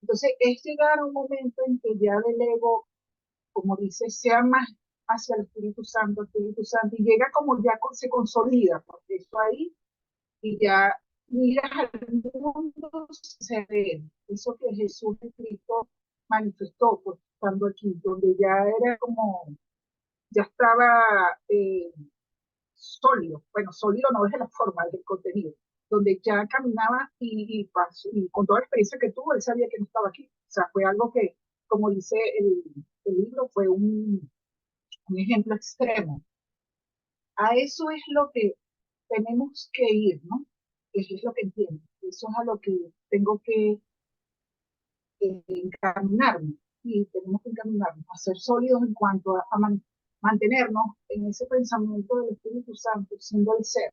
Entonces, es llegar a un momento en que ya del ego, como dice, sea más hacia el Espíritu Santo, y llega como ya se consolida, porque eso ahí, y ya miras al mundo se ve, eso que Jesús de Cristo manifestó, pues, estando aquí, donde ya era como, ya estaba sólido, bueno, sólido no es de la forma, del contenido, donde ya caminaba y con toda la experiencia que tuvo, él sabía que no estaba aquí. O sea, fue algo que, como dice el libro, fue un ejemplo extremo. A eso es lo que tenemos que ir, ¿no? Eso es lo que entiendo. Eso es a lo que tengo que encaminarnos. Y tenemos que encaminarnos a ser sólidos en cuanto a mantenernos en ese pensamiento del Espíritu Santo, siendo el ser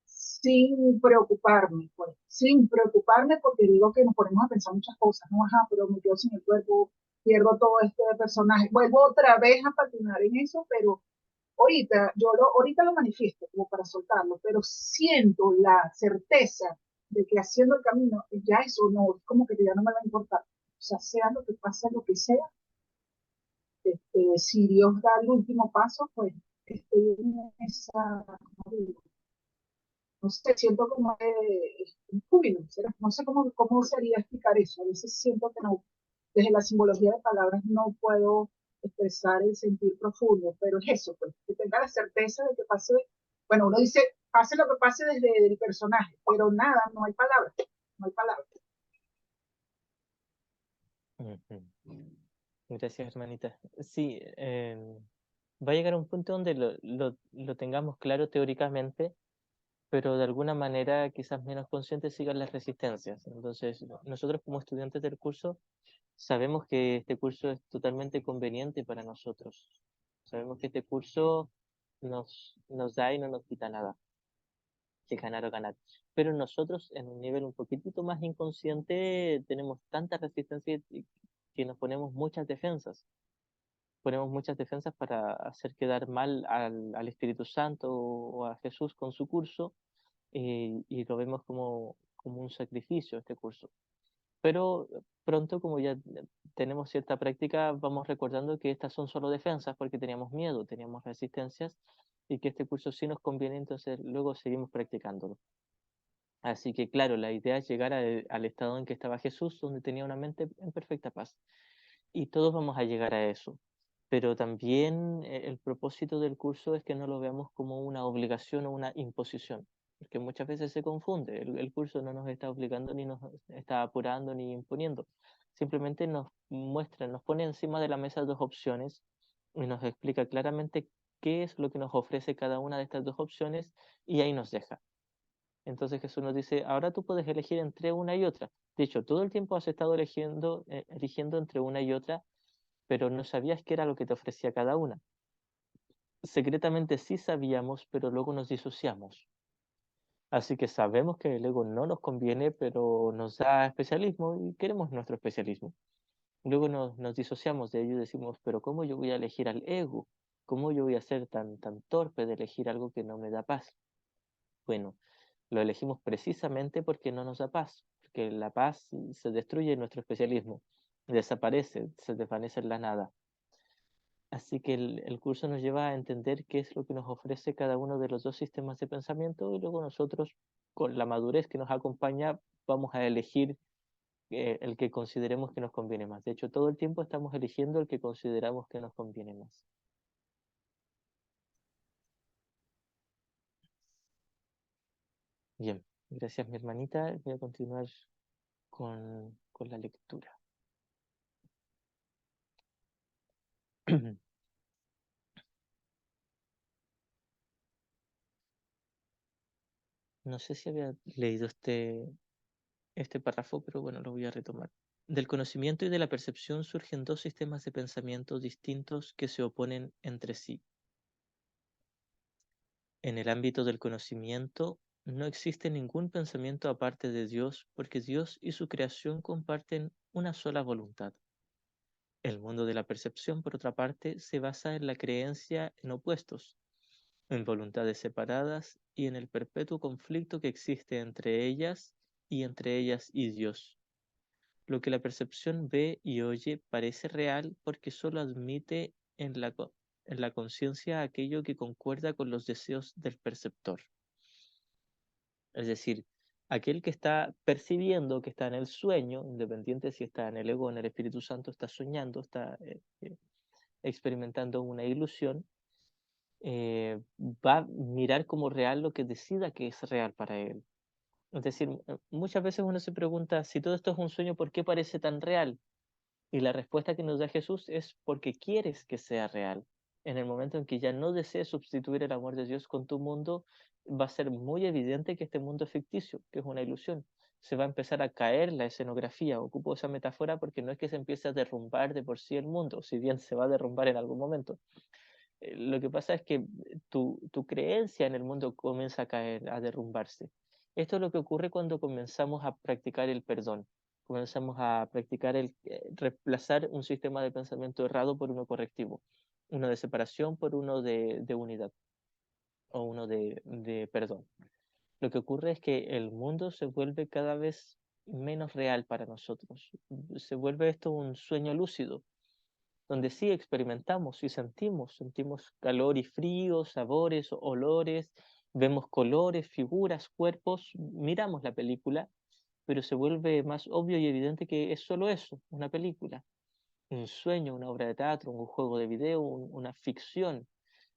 sin preocuparme, pues, sin preocuparme porque digo que nos ponemos a pensar muchas cosas, no, ajá, pero me quedo sin el cuerpo, pierdo todo este personaje, vuelvo otra vez a patinar en eso, pero ahorita lo manifiesto como para soltarlo, pero siento la certeza de que haciendo el camino, ya eso no, es como que ya no me va a importar, o sea, sea lo que pase, lo que sea, si Dios da el último paso, pues estoy en esa, no sé, siento como un júbilo, no sé cómo sería explicar eso, a veces siento que no, desde la simbología de palabras no puedo expresar el sentir profundo, pero es eso, pues, que tenga la certeza de que pase, bueno, uno dice, pase lo que pase desde el personaje, pero nada, no hay palabras, no hay palabras. Gracias, hermanita. Sí, va a llegar a un punto donde lo tengamos claro teóricamente, pero de alguna manera quizás menos conscientes sigan las resistencias. Entonces, nosotros como estudiantes del curso sabemos que este curso es totalmente conveniente para nosotros. Sabemos que este curso nos da y no nos quita nada, que ganar o ganar. Pero nosotros en un nivel un poquitito más inconsciente tenemos tanta resistencia que nos ponemos muchas defensas. Ponemos muchas defensas para hacer quedar mal al Espíritu Santo o a Jesús con su curso, y lo vemos como un sacrificio este curso. Pero pronto, como ya tenemos cierta práctica, vamos recordando que estas son solo defensas porque teníamos miedo, teníamos resistencias y que este curso sí nos conviene, entonces luego seguimos practicándolo. Así que claro, la idea es llegar al estado en que estaba Jesús, donde tenía una mente en perfecta paz. Y todos vamos a llegar a eso. Pero también el propósito del curso es que no lo veamos como una obligación o una imposición, porque muchas veces se confunde. El curso no nos está obligando, ni nos está apurando, ni imponiendo. Simplemente nos muestra, nos pone encima de la mesa dos opciones y nos explica claramente qué es lo que nos ofrece cada una de estas dos opciones y ahí nos deja. Entonces Jesús nos dice, ahora tú puedes elegir entre una y otra. De hecho, todo el tiempo has estado eligiendo entre una y otra, pero no sabías qué era lo que te ofrecía cada una. Secretamente sí sabíamos, pero luego nos disociamos. Así que sabemos que el ego no nos conviene, pero nos da especialismo y queremos nuestro especialismo. Luego nos disociamos de ello y decimos, pero ¿cómo yo voy a elegir al ego? ¿Cómo yo voy a ser tan torpe de elegir algo que no me da paz? Bueno, lo elegimos precisamente porque no nos da paz, porque la paz se destruye en nuestro especialismo, desaparece, se desvanece en la nada. Así que el curso nos lleva a entender qué es lo que nos ofrece cada uno de los dos sistemas de pensamiento y luego nosotros, con la madurez que nos acompaña, vamos a elegir el que consideremos que nos conviene más. De hecho, todo el tiempo estamos eligiendo el que consideramos que nos conviene más. Bien, gracias mi hermanita. Voy a continuar con la lectura. No sé si había leído este párrafo, pero bueno, lo voy a retomar. Del conocimiento y de la percepción surgen dos sistemas de pensamiento distintos que se oponen entre sí. En el ámbito del conocimiento no existe ningún pensamiento aparte de Dios, porque Dios y su creación comparten una sola voluntad. El mundo de la percepción, por otra parte, se basa en la creencia en opuestos, en voluntades separadas y en el perpetuo conflicto que existe entre ellas y Dios. Lo que la percepción ve y oye parece real porque solo admite en la conciencia aquello que concuerda con los deseos del perceptor. Es decir, aquel que está percibiendo, que está en el sueño, independiente si está en el ego o en el Espíritu Santo, está soñando, está experimentando una ilusión, va a mirar como real lo que decida que es real para él. Es decir, muchas veces uno se pregunta, si todo esto es un sueño, ¿por qué parece tan real? Y la respuesta que nos da Jesús es porque quieres que sea real. En el momento en que ya no desees sustituir el amor de Dios con tu mundo, va a ser muy evidente que este mundo es ficticio, que es una ilusión. Se va a empezar a caer la escenografía. Ocupo esa metáfora porque no es que se empiece a derrumbar de por sí el mundo, si bien se va a derrumbar en algún momento. Lo que pasa es que tu creencia en el mundo comienza a caer, a derrumbarse. Esto es lo que ocurre cuando comenzamos a practicar el perdón, comenzamos a practicar el reemplazar un sistema de pensamiento errado por uno correctivo, uno de separación por uno de unidad o uno de perdón. Lo que ocurre es que el mundo se vuelve cada vez menos real para nosotros. Se vuelve esto un sueño lúcido, donde sí experimentamos y sentimos calor y frío, sabores, olores, vemos colores, figuras, cuerpos, miramos la película, pero se vuelve más obvio y evidente que es solo eso, una película, un sueño, una obra de teatro, un juego de video, una ficción.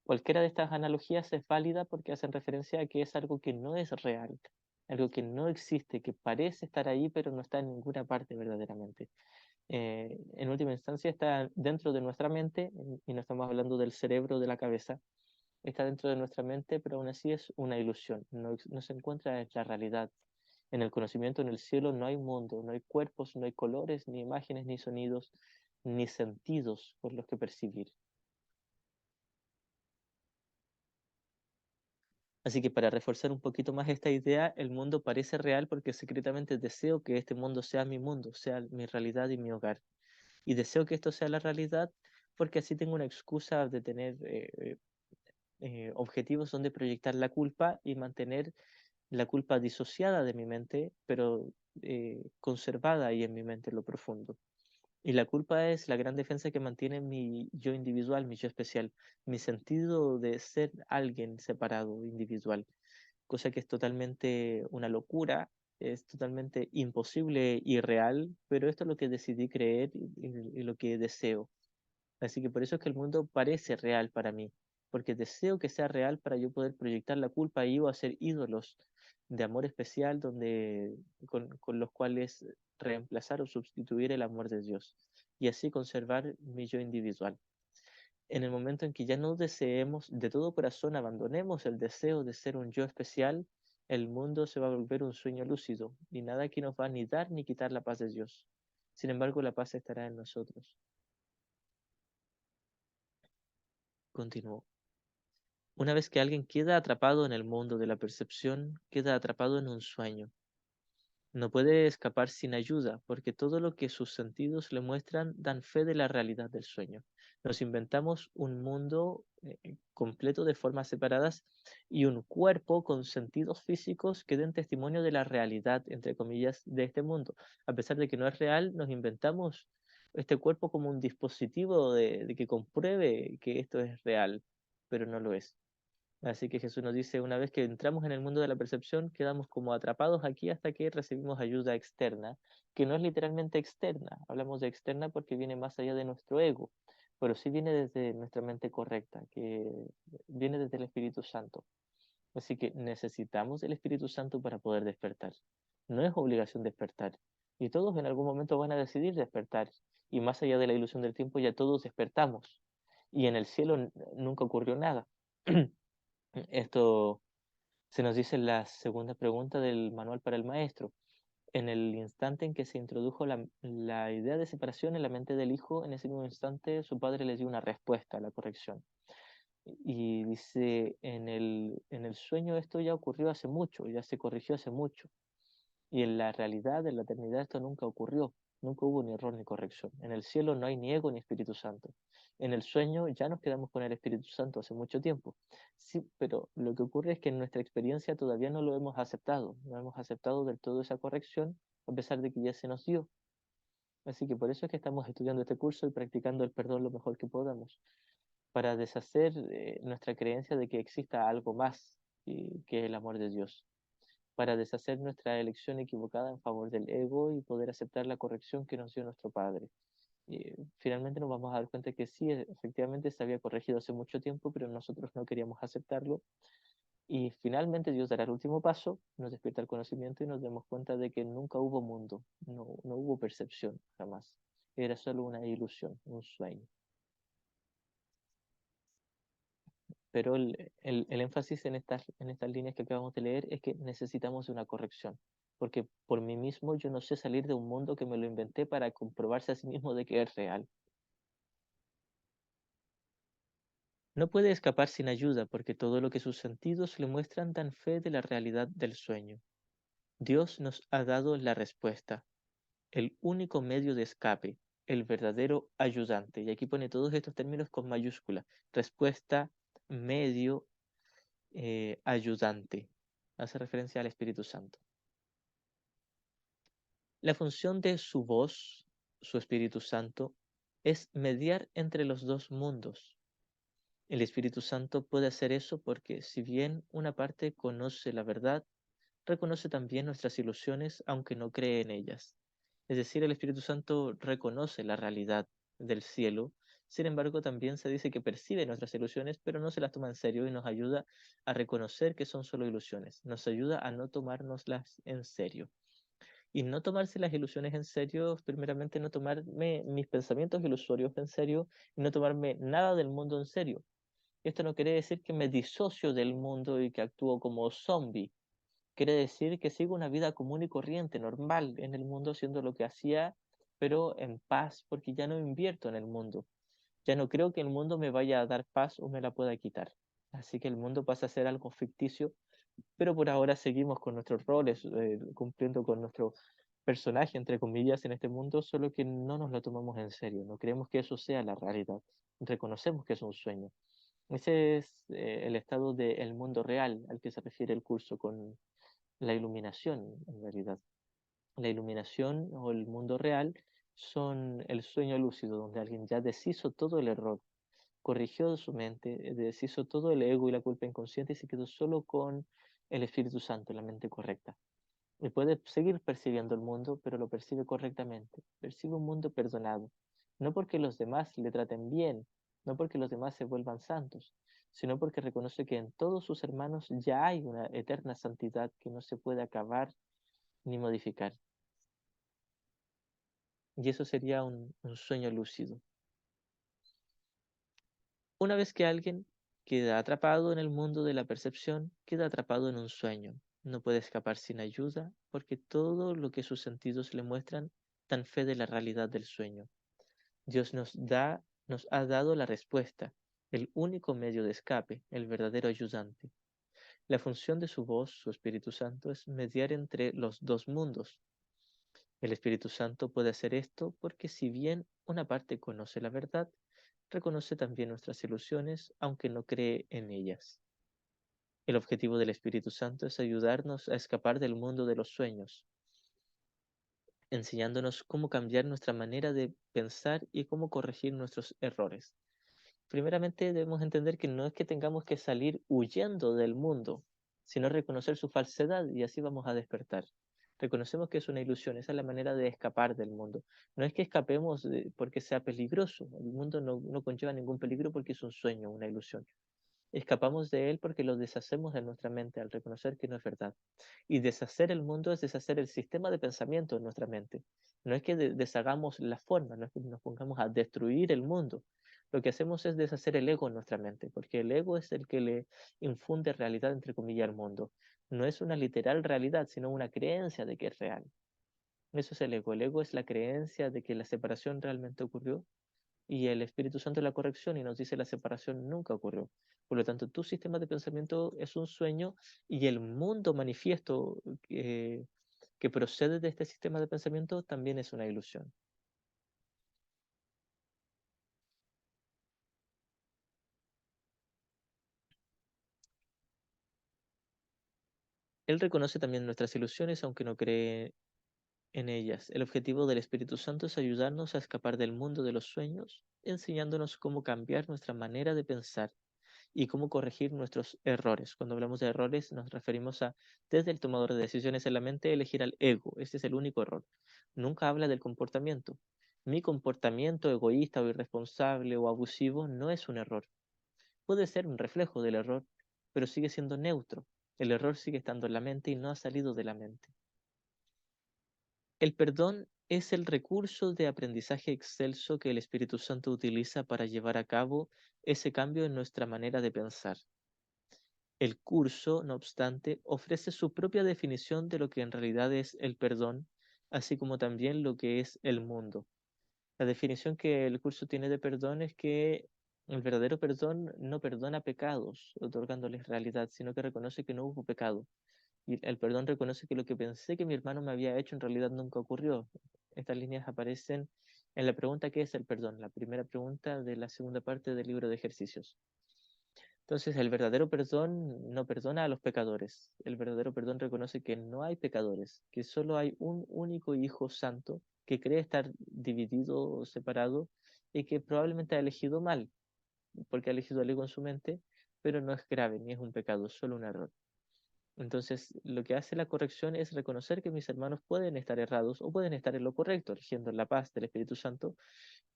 Cualquiera de estas analogías es válida porque hacen referencia a que es algo que no es real, algo que no existe, que parece estar ahí, pero no está en ninguna parte verdaderamente. En última instancia está dentro de nuestra mente, y no estamos hablando del cerebro de la cabeza, está dentro de nuestra mente, pero aún así es una ilusión, no se encuentra en la realidad. En el conocimiento, en el cielo, no hay mundo, no hay cuerpos, no hay colores, ni imágenes, ni sonidos, ni sentidos por los que percibir. Así que para reforzar un poquito más esta idea, el mundo parece real porque secretamente deseo que este mundo sea mi mundo, sea mi realidad y mi hogar. Y deseo que esto sea la realidad porque así tengo una excusa de tener objetivos donde proyectar la culpa y mantener la culpa disociada de mi mente, pero conservada ahí en mi mente en lo profundo. Y la culpa es la gran defensa que mantiene mi yo individual, mi yo especial, mi sentido de ser alguien separado, individual. cosa que es totalmente una locura, es totalmente imposible, irreal, pero esto es lo que decidí creer y lo que deseo. Así que por eso es que el mundo parece real para mí, porque deseo que sea real para yo poder proyectar la culpa ahí o hacer ídolos de amor especial con los cuales reemplazar o sustituir el amor de Dios y así conservar mi yo individual. En el momento en que ya no deseemos de todo corazón, abandonemos el deseo de ser un yo especial, el mundo se va a volver un sueño lúcido y nada que nos va ni dar ni quitar la paz de Dios. Sin embargo, la paz estará en nosotros. Continuó. Una vez que alguien queda atrapado en el mundo de la percepción, queda atrapado en un sueño. No puede escapar sin ayuda, porque todo lo que sus sentidos le muestran dan fe de la realidad del sueño. Nos inventamos un mundo completo de formas separadas y un cuerpo con sentidos físicos que den testimonio de la realidad, entre comillas, de este mundo. A pesar de que no es real, nos inventamos este cuerpo como un dispositivo de que compruebe que esto es real, pero no lo es. Así que Jesús nos dice, una vez que entramos en el mundo de la percepción, quedamos como atrapados aquí hasta que recibimos ayuda externa, que no es literalmente externa. Hablamos de externa porque viene más allá de nuestro ego, pero sí viene desde nuestra mente correcta, que viene desde el Espíritu Santo. Así que necesitamos el Espíritu Santo para poder despertar. No es obligación despertar. Y todos en algún momento van a decidir despertar. Y más allá de la ilusión del tiempo, ya todos despertamos. Y en el cielo nunca ocurrió nada. Esto se nos dice en la segunda pregunta del manual para el maestro. En el instante en que se introdujo la idea de separación en la mente del hijo, en ese mismo instante su padre le dio una respuesta a la corrección. Y dice, en el sueño esto ya ocurrió hace mucho, ya se corrigió hace mucho. Y en la realidad, en la eternidad, esto nunca ocurrió. Nunca hubo ni error ni corrección. En el cielo no hay ni ego ni Espíritu Santo. En el sueño ya nos quedamos con el Espíritu Santo hace mucho tiempo. Sí, pero lo que ocurre es que en nuestra experiencia todavía no lo hemos aceptado. No hemos aceptado del todo esa corrección, a pesar de que ya se nos dio. Así que por eso es que estamos estudiando este curso y practicando el perdón lo mejor que podamos, para deshacer nuestra creencia de que exista algo más que el amor de Dios, para deshacer nuestra elección equivocada en favor del ego y poder aceptar la corrección que nos dio nuestro Padre. Y finalmente nos vamos a dar cuenta que sí, efectivamente se había corregido hace mucho tiempo, pero nosotros no queríamos aceptarlo. Y finalmente Dios dará el último paso, nos despierta el conocimiento y nos damos cuenta de que nunca hubo mundo, no hubo percepción, jamás. Era solo una ilusión, un sueño. Pero el énfasis en estas líneas que acabamos de leer es que necesitamos una corrección, porque por mí mismo yo no sé salir de un mundo que me lo inventé para comprobarse a sí mismo de que es real. No puede escapar sin ayuda, porque todo lo que sus sentidos le muestran dan fe de la realidad del sueño. Dios nos ha dado la respuesta, el único medio de escape, el verdadero ayudante. Y aquí pone todos estos términos con mayúscula, respuesta, medio, ayudante. Hace referencia al Espíritu Santo. La función de su voz, su Espíritu Santo, es mediar entre los dos mundos. El Espíritu Santo puede hacer eso porque si bien una parte conoce la verdad, reconoce también nuestras ilusiones aunque no cree en ellas. Es decir, el Espíritu Santo reconoce la realidad del cielo, sin embargo también se dice que percibe nuestras ilusiones, pero no se las toma en serio y nos ayuda a reconocer que son solo ilusiones, nos ayuda a no tomárnoslas en serio. Y no tomarse las ilusiones en serio, primeramente no tomarme mis pensamientos ilusorios en serio y no tomarme nada del mundo en serio. Esto no quiere decir que me disocio del mundo y que actúo como zombie. Quiere decir que sigo una vida común y corriente, normal en el mundo, haciendo lo que hacía, pero en paz, porque ya no invierto en el mundo. Ya no creo que el mundo me vaya a dar paz o me la pueda quitar. Así que el mundo pasa a ser algo ficticio, pero por ahora seguimos con nuestros roles, cumpliendo con nuestro personaje, entre comillas, en este mundo, solo que no nos lo tomamos en serio, no creemos que eso sea la realidad, reconocemos que es un sueño. Ese es el estado del mundo real al que se refiere el curso con la iluminación, en realidad. La iluminación o el mundo real son el sueño lúcido, donde alguien ya deshizo todo el error, corrigió su mente, deshizo todo el ego y la culpa inconsciente y se quedó solo con el Espíritu Santo, la mente correcta. Y puede seguir percibiendo el mundo, pero lo percibe correctamente. Percibe un mundo perdonado. No porque los demás le traten bien, no porque los demás se vuelvan santos, sino porque reconoce que en todos sus hermanos ya hay una eterna santidad que no se puede acabar ni modificar. Y eso sería un sueño lúcido. Una vez que alguien queda atrapado en el mundo de la percepción, queda atrapado en un sueño. No puede escapar sin ayuda porque todo lo que sus sentidos le muestran dan fe de la realidad del sueño. Dios nos ha dado la respuesta, el único medio de escape, el verdadero ayudante. La función de su voz, su Espíritu Santo, es mediar entre los dos mundos. El Espíritu Santo puede hacer esto porque si bien una parte conoce la verdad, reconoce también nuestras ilusiones, aunque no cree en ellas. El objetivo del Espíritu Santo es ayudarnos a escapar del mundo de los sueños, enseñándonos cómo cambiar nuestra manera de pensar y cómo corregir nuestros errores. Primeramente debemos entender que no es que tengamos que salir huyendo del mundo, sino reconocer su falsedad y así vamos a despertar. Reconocemos que es una ilusión, esa es la manera de escapar del mundo. No es que escapemos porque sea peligroso, el mundo no conlleva ningún peligro porque es un sueño, una ilusión. Escapamos de él porque lo deshacemos de nuestra mente al reconocer que no es verdad. Y deshacer el mundo es deshacer el sistema de pensamiento en nuestra mente. No es que deshagamos la forma, no es que nos pongamos a destruir el mundo. Lo que hacemos es deshacer el ego en nuestra mente, porque el ego es el que le infunde realidad, entre comillas, al mundo. No es una literal realidad, sino una creencia de que es real. Eso es el ego. El ego es la creencia de que la separación realmente ocurrió y el Espíritu Santo es la corrección y nos dice la separación nunca ocurrió. Por lo tanto, tu sistema de pensamiento es un sueño y el mundo manifiesto que procede de este sistema de pensamiento también es una ilusión. Él reconoce también nuestras ilusiones aunque no cree en ellas. El objetivo del Espíritu Santo es ayudarnos a escapar del mundo de los sueños, enseñándonos cómo cambiar nuestra manera de pensar y cómo corregir nuestros errores. Cuando hablamos de errores nos referimos a, desde el tomador de decisiones en la mente, elegir al ego. Este es el único error. Nunca habla del comportamiento. Mi comportamiento egoísta o irresponsable o abusivo no es un error. Puede ser un reflejo del error, pero sigue siendo neutro. El error sigue estando en la mente y no ha salido de la mente. El perdón es el recurso de aprendizaje excelso que el Espíritu Santo utiliza para llevar a cabo ese cambio en nuestra manera de pensar. El curso, no obstante, ofrece su propia definición de lo que en realidad es el perdón, así como también lo que es el mundo. La definición que el curso tiene de perdón es que el verdadero perdón no perdona pecados, otorgándoles realidad, sino que reconoce que no hubo pecado. Y el perdón reconoce que lo que pensé que mi hermano me había hecho en realidad nunca ocurrió. Estas líneas aparecen en la pregunta ¿qué es el perdón? La primera pregunta de la segunda parte del libro de ejercicios. Entonces, el verdadero perdón no perdona a los pecadores. El verdadero perdón reconoce que no hay pecadores, que solo hay un único Hijo Santo que cree estar dividido o separado y que probablemente ha elegido mal, porque ha elegido el ego en su mente, pero no es grave ni es un pecado, es solo un error. Entonces, lo que hace la corrección es reconocer que mis hermanos pueden estar errados o pueden estar en lo correcto, eligiendo la paz del Espíritu Santo,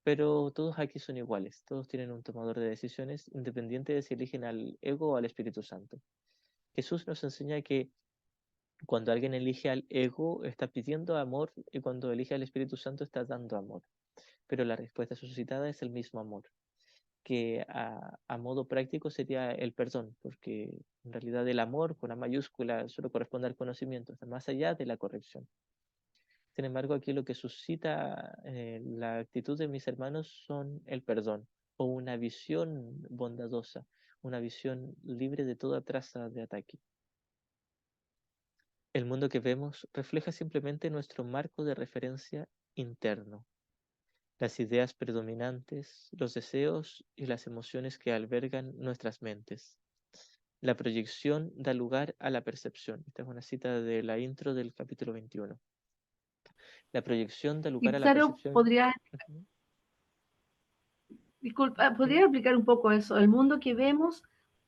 pero todos aquí son iguales, todos tienen un tomador de decisiones independiente de si eligen al ego o al Espíritu Santo. Jesús nos enseña que cuando alguien elige al ego está pidiendo amor y cuando elige al Espíritu Santo está dando amor. Pero la respuesta suscitada es el mismo amor, que a modo práctico sería el perdón, porque en realidad el amor con A mayúscula solo corresponde al conocimiento, está más allá de la corrección. Sin embargo, aquí lo que suscita la actitud de mis hermanos son el perdón o una visión bondadosa, una visión libre de toda traza de ataque. El mundo que vemos refleja simplemente nuestro marco de referencia interno, las ideas predominantes, los deseos y las emociones que albergan nuestras mentes. La proyección da lugar a la percepción. Esta es una cita de la intro del capítulo 21. La proyección da lugar Y a la claro, percepción. disculpa, ¿podría explicar un poco eso? El mundo que vemos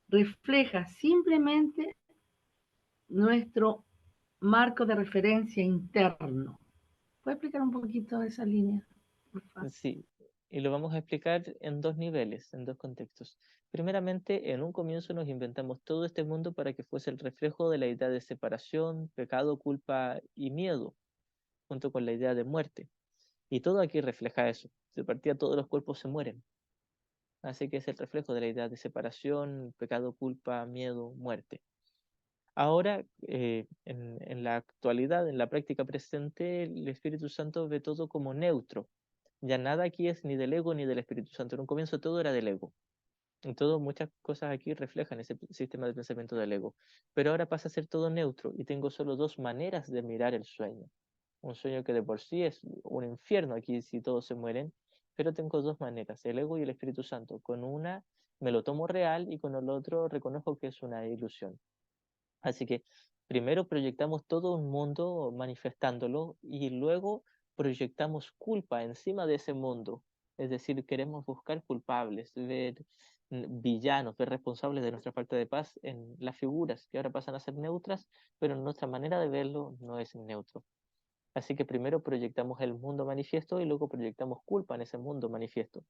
refleja simplemente nuestro marco de referencia interno. ¿Puede explicar un poquito esa línea, por favor? Sí, y lo vamos a explicar en dos niveles, en dos contextos. Primeramente, en un comienzo nos inventamos todo este mundo para que fuese el reflejo de la idea de separación, pecado, culpa y miedo, junto con la idea de muerte. Y todo aquí refleja eso. De partida todos los cuerpos se mueren. Así que es el reflejo de la idea de separación, pecado, culpa, miedo, muerte. Ahora, en la actualidad, en la práctica presente, el Espíritu Santo ve todo como neutro. Ya nada aquí es ni del ego ni del Espíritu Santo. En un comienzo todo era del ego. En todo, muchas cosas aquí reflejan ese sistema de pensamiento del ego. Pero ahora pasa a ser todo neutro y tengo solo dos maneras de mirar el sueño. Un sueño que de por sí es un infierno aquí si todos se mueren, pero tengo dos maneras, el ego y el Espíritu Santo. Con una me lo tomo real y con el otro reconozco que es una ilusión. Así que primero proyectamos todo un mundo manifestándolo y luego proyectamos culpa encima de ese mundo. Es decir, queremos buscar culpables, ver villanos, ver responsables de nuestra falta de paz en las figuras que ahora pasan a ser neutras, pero nuestra manera de verlo no es neutro. Así que primero proyectamos el mundo manifiesto y luego proyectamos culpa en ese mundo manifiesto.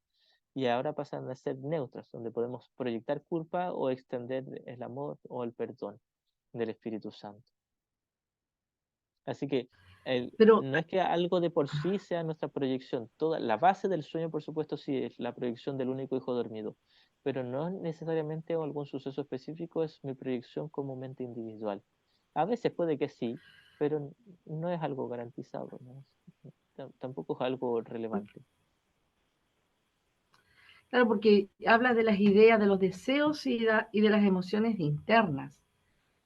Y ahora pasan a ser neutras, donde podemos proyectar culpa o extender el amor o el perdón del Espíritu Santo. Así que Pero, no es que algo de por sí sea nuestra proyección. Toda la base del sueño, por supuesto, sí es la proyección del único hijo dormido, pero no necesariamente algún suceso específico es mi proyección como mente individual. A veces puede que sí, pero no es algo garantizado, ¿no? Tampoco es algo relevante. claro, porque habla de las ideas, de los deseos y de las emociones internas.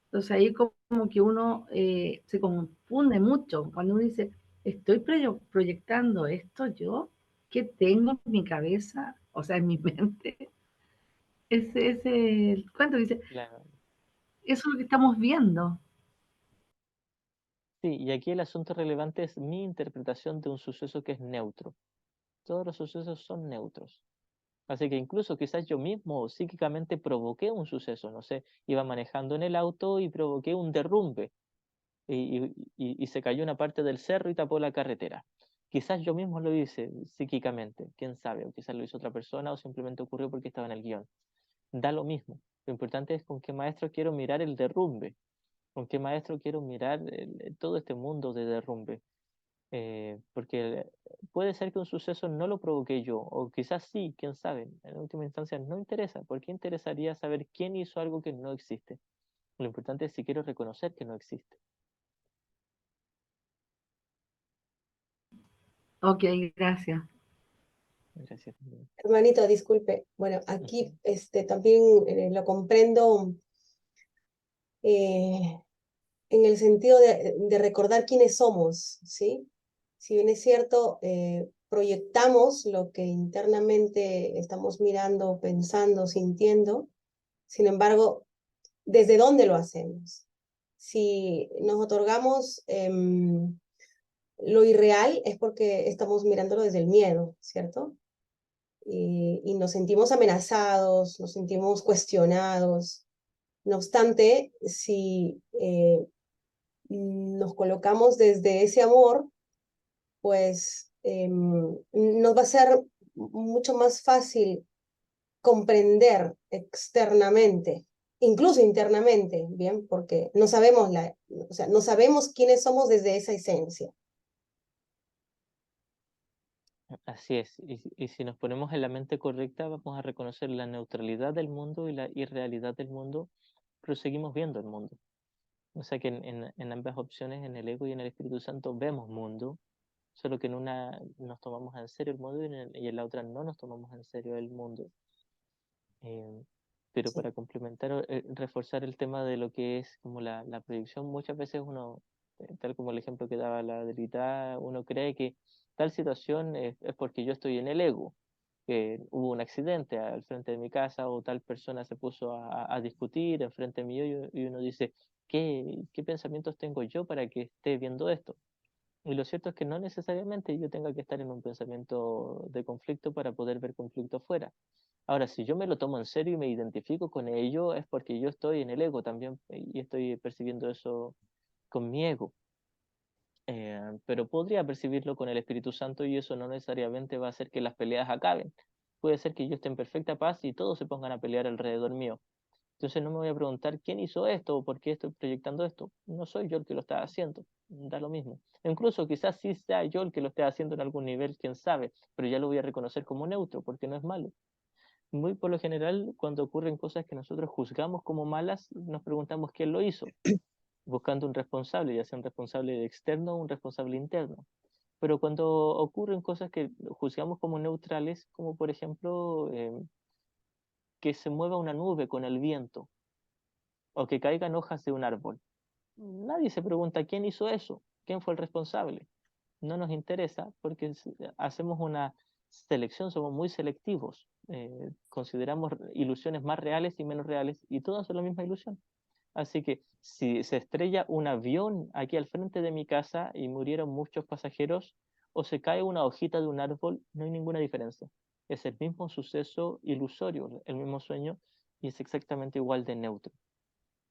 Entonces ahí como que uno se confunde mucho cuando uno dice, estoy proyectando esto yo, ¿qué tengo en mi cabeza? O sea, en mi mente. Ese el cuento dice, La- eso es lo que estamos viendo. sí, y aquí el asunto relevante es mi interpretación de un suceso que es neutro. Todos los sucesos son neutros. Así que incluso quizás yo mismo psíquicamente provoqué un suceso, no sé, iba manejando en el auto y provoqué un derrumbe y se cayó una parte del cerro y tapó la carretera. Quizás yo mismo lo hice psíquicamente, quién sabe, o quizás lo hizo otra persona o simplemente ocurrió porque estaba en el guión. Da lo mismo. Lo importante es con qué maestro quiero mirar el derrumbe, con qué maestro quiero mirar todo este mundo de derrumbe. Porque puede ser que un suceso no lo provoqué yo, o quizás sí, quién sabe, en última instancia no interesa. ¿Por qué interesaría saber quién hizo algo que no existe? Lo importante es si quiero reconocer que no existe. Ok, gracias. Gracias. Hermanito, disculpe. Bueno, aquí también lo comprendo eh, en el sentido de recordar quiénes somos, ¿sí? Si bien es cierto, proyectamos lo que internamente estamos mirando, pensando, sintiendo, sin embargo, ¿desde dónde lo hacemos? Si nos otorgamos lo irreal es porque estamos mirándolo desde el miedo, ¿cierto? Y nos sentimos amenazados, nos sentimos cuestionados. No obstante, si nos colocamos desde ese amor, pues nos va a ser mucho más fácil comprender externamente, incluso internamente, ¿bien? Porque no sabemos, o sea, no sabemos quiénes somos desde esa esencia. Así es. Y si nos ponemos en la mente correcta, vamos a reconocer la neutralidad del mundo y la irrealidad del mundo, pero seguimos viendo el mundo. O sea que en ambas opciones, en el ego y en el Espíritu Santo, vemos mundo, solo que en una nos tomamos en serio el mundo y en la otra no nos tomamos en serio el mundo. Eh, pero Sí. para complementar, reforzar el tema de lo que es como la proyección, muchas veces uno, tal como el ejemplo que daba la Delita, uno cree que tal situación es porque yo estoy en el ego, que hubo un accidente al frente de mi casa o tal persona se puso a discutir enfrente mío y uno dice, ¿qué pensamientos tengo yo para que esté viendo esto? Y lo cierto es que no necesariamente yo tenga que estar en un pensamiento de conflicto para poder ver conflicto afuera. Ahora, si yo me lo tomo en serio y me identifico con ello, es porque yo estoy en el ego también y estoy percibiendo eso con mi ego. Pero podría percibirlo con el Espíritu Santo y eso no necesariamente va a hacer que las peleas acaben. Puede ser que yo esté en perfecta paz y todos se pongan a pelear alrededor mío. Entonces no me voy a preguntar quién hizo esto o por qué estoy proyectando esto. No soy yo el que lo está haciendo. Da lo mismo. Incluso quizás sí sea yo el que lo esté haciendo en algún nivel, quién sabe, pero ya lo voy a reconocer como neutro porque no es malo. Muy por lo general, cuando ocurren cosas que nosotros juzgamos como malas, nos preguntamos quién lo hizo, buscando un responsable, ya sea un responsable externo o un responsable interno. Pero cuando ocurren cosas que juzgamos como neutrales, como por ejemplo que se mueva una nube con el viento o que caigan hojas de un árbol, nadie se pregunta quién hizo eso, quién fue el responsable. No nos interesa porque hacemos una selección, somos muy selectivos. Consideramos ilusiones más reales y menos reales y todas son la misma ilusión. Así que si se estrella un avión aquí al frente de mi casa y murieron muchos pasajeros, o se cae una hojita de un árbol, no hay ninguna diferencia. Es el mismo suceso ilusorio, el mismo sueño, y es exactamente igual de neutro.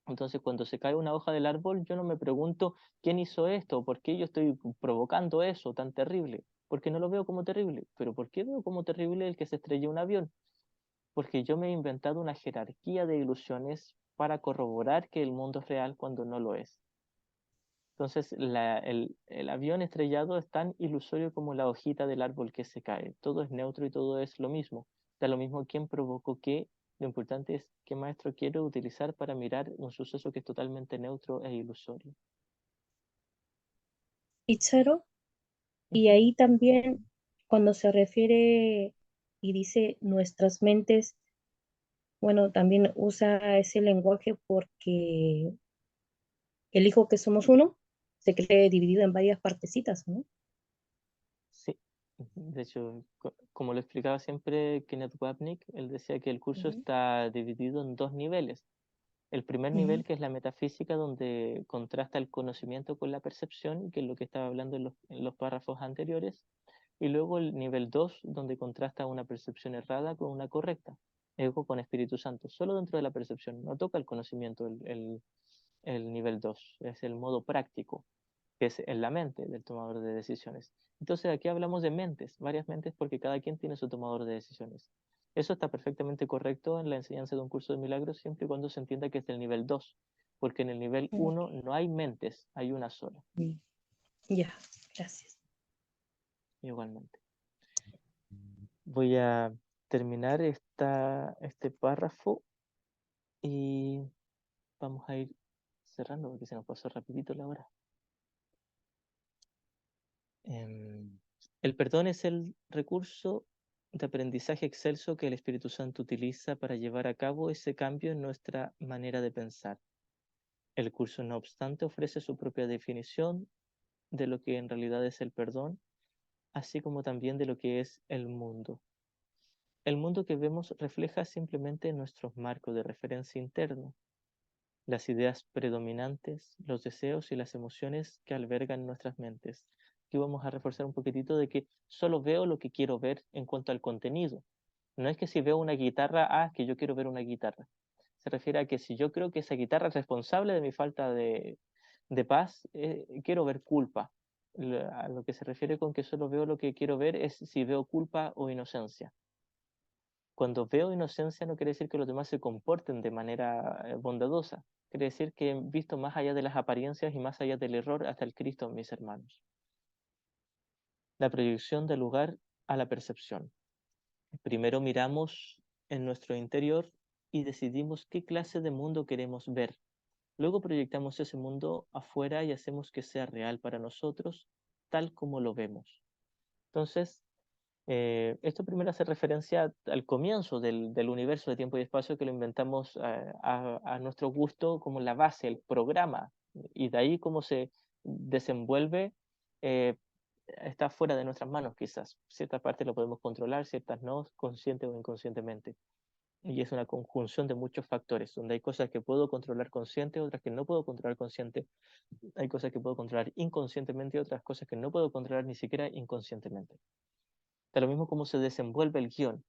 Entonces, cuando se cae una hoja del árbol, yo no me pregunto quién hizo esto, por qué yo estoy provocando eso tan terrible, porque no lo veo como terrible. Pero ¿por qué veo como terrible el que se estrelle un avión? Porque yo me he inventado una jerarquía de ilusiones para corroborar que el mundo es real cuando no lo es. Entonces, el avión estrellado es tan ilusorio como la hojita del árbol que se cae. Todo es neutro y todo es lo mismo. Da lo mismo quién provocó qué. Lo importante es qué maestro quiero utilizar para mirar un suceso que es totalmente neutro e ilusorio. Itzaro, y ahí también cuando se refiere y dice nuestras mentes, bueno, también usa ese lenguaje porque el hijo que somos uno se cree dividido en varias partecitas, ¿no? Sí. De hecho, como lo explicaba siempre Kenneth Wapnick, él decía que el curso Ujú, está dividido en dos niveles. El primer ujú, nivel, que es la metafísica, donde contrasta el conocimiento con la percepción, que es lo que estaba hablando en los párrafos anteriores, y luego el nivel 2, donde contrasta una percepción errada con una correcta, ego con Espíritu Santo, solo dentro de la percepción, no toca el conocimiento el nivel 2, es el modo práctico, que es en la mente del tomador de decisiones. Entonces aquí hablamos de mentes, varias mentes, porque cada quien tiene su tomador de decisiones. Eso está perfectamente correcto en la enseñanza de un curso de milagros, siempre y cuando se entienda que es del nivel 2, porque en el nivel ujú. 1 no hay mentes, hay una sola, Ya, gracias. igualmente. Voy a terminar este párrafo y vamos a ir cerrando porque se nos pasó rapidito la hora. El perdón es el recurso de aprendizaje excelso que el Espíritu Santo utiliza para llevar a cabo ese cambio en nuestra manera de pensar. El curso, no obstante, ofrece su propia definición de lo que en realidad es el perdón, así como también de lo que es el mundo. El mundo que vemos refleja simplemente nuestro marco de referencia interno, las ideas predominantes, los deseos y las emociones que albergan nuestras mentes. Aquí vamos a reforzar un poquitito de que solo veo lo que quiero ver en cuanto al contenido. No es que si veo una guitarra, que yo quiero ver una guitarra. Se refiere a que si yo creo que esa guitarra es responsable de mi falta de paz, quiero ver culpa. A lo que se refiere con que solo veo lo que quiero ver es si veo culpa o inocencia. Cuando veo inocencia no quiere decir que los demás se comporten de manera bondadosa. Quiere decir que he visto más allá de las apariencias y más allá del error hasta el Cristo en mis hermanos. La proyección del lugar a la percepción. Primero miramos en nuestro interior y decidimos qué clase de mundo queremos ver. Luego proyectamos ese mundo afuera y hacemos que sea real para nosotros, tal como lo vemos. Entonces, esto primero hace referencia al comienzo del universo de tiempo y espacio que lo inventamos a nuestro gusto como la base, el programa, y de ahí cómo se desenvuelve eh, está fuera de nuestras manos quizás. Ciertas partes lo podemos controlar, ciertas no, consciente o inconscientemente. Y es una conjunción de muchos factores, donde hay cosas que puedo controlar consciente, otras que no puedo controlar consciente. Hay cosas que puedo controlar inconscientemente y otras cosas que no puedo controlar ni siquiera inconscientemente. Da lo mismo cómo se desenvuelve el guión.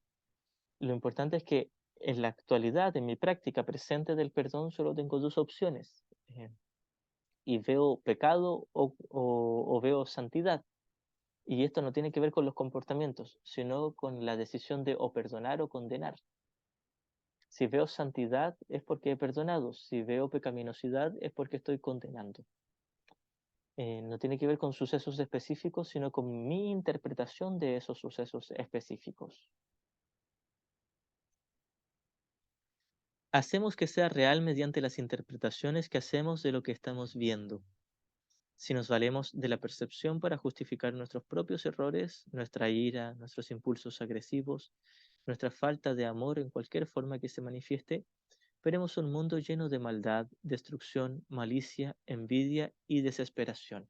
Lo importante es que en la actualidad, en mi práctica presente del perdón, solo tengo dos opciones. Y veo pecado o veo santidad. Y esto no tiene que ver con los comportamientos, sino con la decisión de o perdonar o condenar. Si veo santidad es porque he perdonado, si veo pecaminosidad es porque estoy condenando. No tiene que ver con sucesos específicos, sino con mi interpretación de esos sucesos específicos. Hacemos que sea real mediante las interpretaciones que hacemos de lo que estamos viendo. Si nos valemos de la percepción para justificar nuestros propios errores, nuestra ira, nuestros impulsos agresivos, nuestra falta de amor en cualquier forma que se manifieste, veremos un mundo lleno de maldad, destrucción, malicia, envidia y desesperación.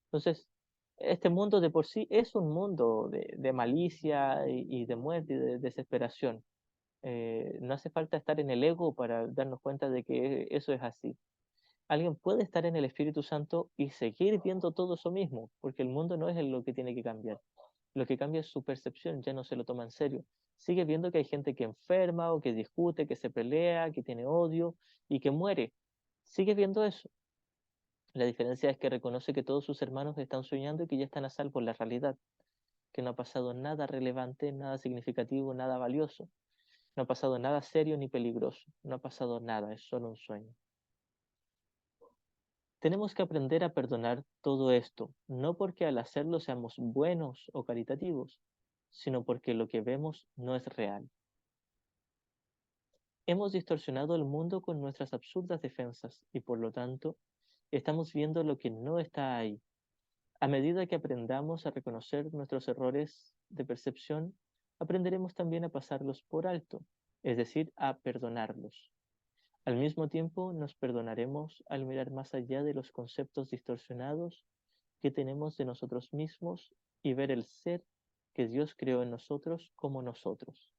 Entonces, este mundo de por sí es un mundo de malicia y de muerte y de desesperación. No hace falta estar en el ego para darnos cuenta de que eso es así. Alguien puede estar en el Espíritu Santo y seguir viendo todo eso mismo, porque el mundo no es lo que tiene que cambiar. Lo que cambia es su percepción, ya no se lo toma en serio. Sigue viendo que hay gente que enferma o que discute, que se pelea, que tiene odio y que muere. Sigue viendo eso. La diferencia es que reconoce que todos sus hermanos están soñando y que ya están a salvo en la realidad, que no ha pasado nada relevante, nada significativo, nada valioso. No ha pasado nada serio ni peligroso. No ha pasado nada, es solo un sueño. Tenemos que aprender a perdonar todo esto, no porque al hacerlo seamos buenos o caritativos, sino porque lo que vemos no es real. Hemos distorsionado el mundo con nuestras absurdas defensas y por lo tanto estamos viendo lo que no está ahí. A medida que aprendamos a reconocer nuestros errores de percepción, aprenderemos también a pasarlos por alto, es decir, a perdonarlos. Al mismo tiempo, nos perdonaremos al mirar más allá de los conceptos distorsionados que tenemos de nosotros mismos y ver el ser que Dios creó en nosotros como nosotros.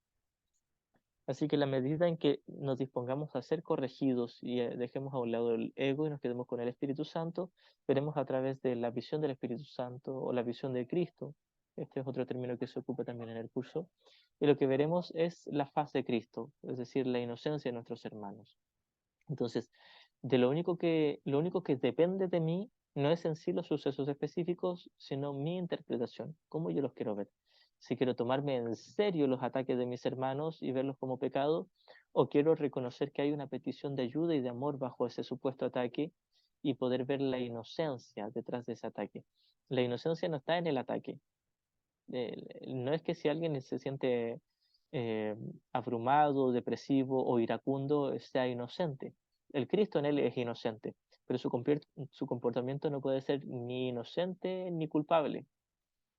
Así que la medida en que nos dispongamos a ser corregidos y dejemos a un lado el ego y nos quedemos con el Espíritu Santo, veremos a través de la visión del Espíritu Santo o la visión de Cristo. Este es otro término que se ocupa también en el curso. Y lo que veremos es la faz de Cristo, es decir, la inocencia de nuestros hermanos. Entonces, lo único que depende de mí no es en sí los sucesos específicos, sino mi interpretación, cómo yo los quiero ver. Si quiero tomarme en serio los ataques de mis hermanos y verlos como pecado, o quiero reconocer que hay una petición de ayuda y de amor bajo ese supuesto ataque y poder ver la inocencia detrás de ese ataque. La inocencia no está en el ataque. No es que si alguien se siente abrumado, depresivo o iracundo, sea inocente. El Cristo en él es inocente, pero su comportamiento no puede ser ni inocente ni culpable,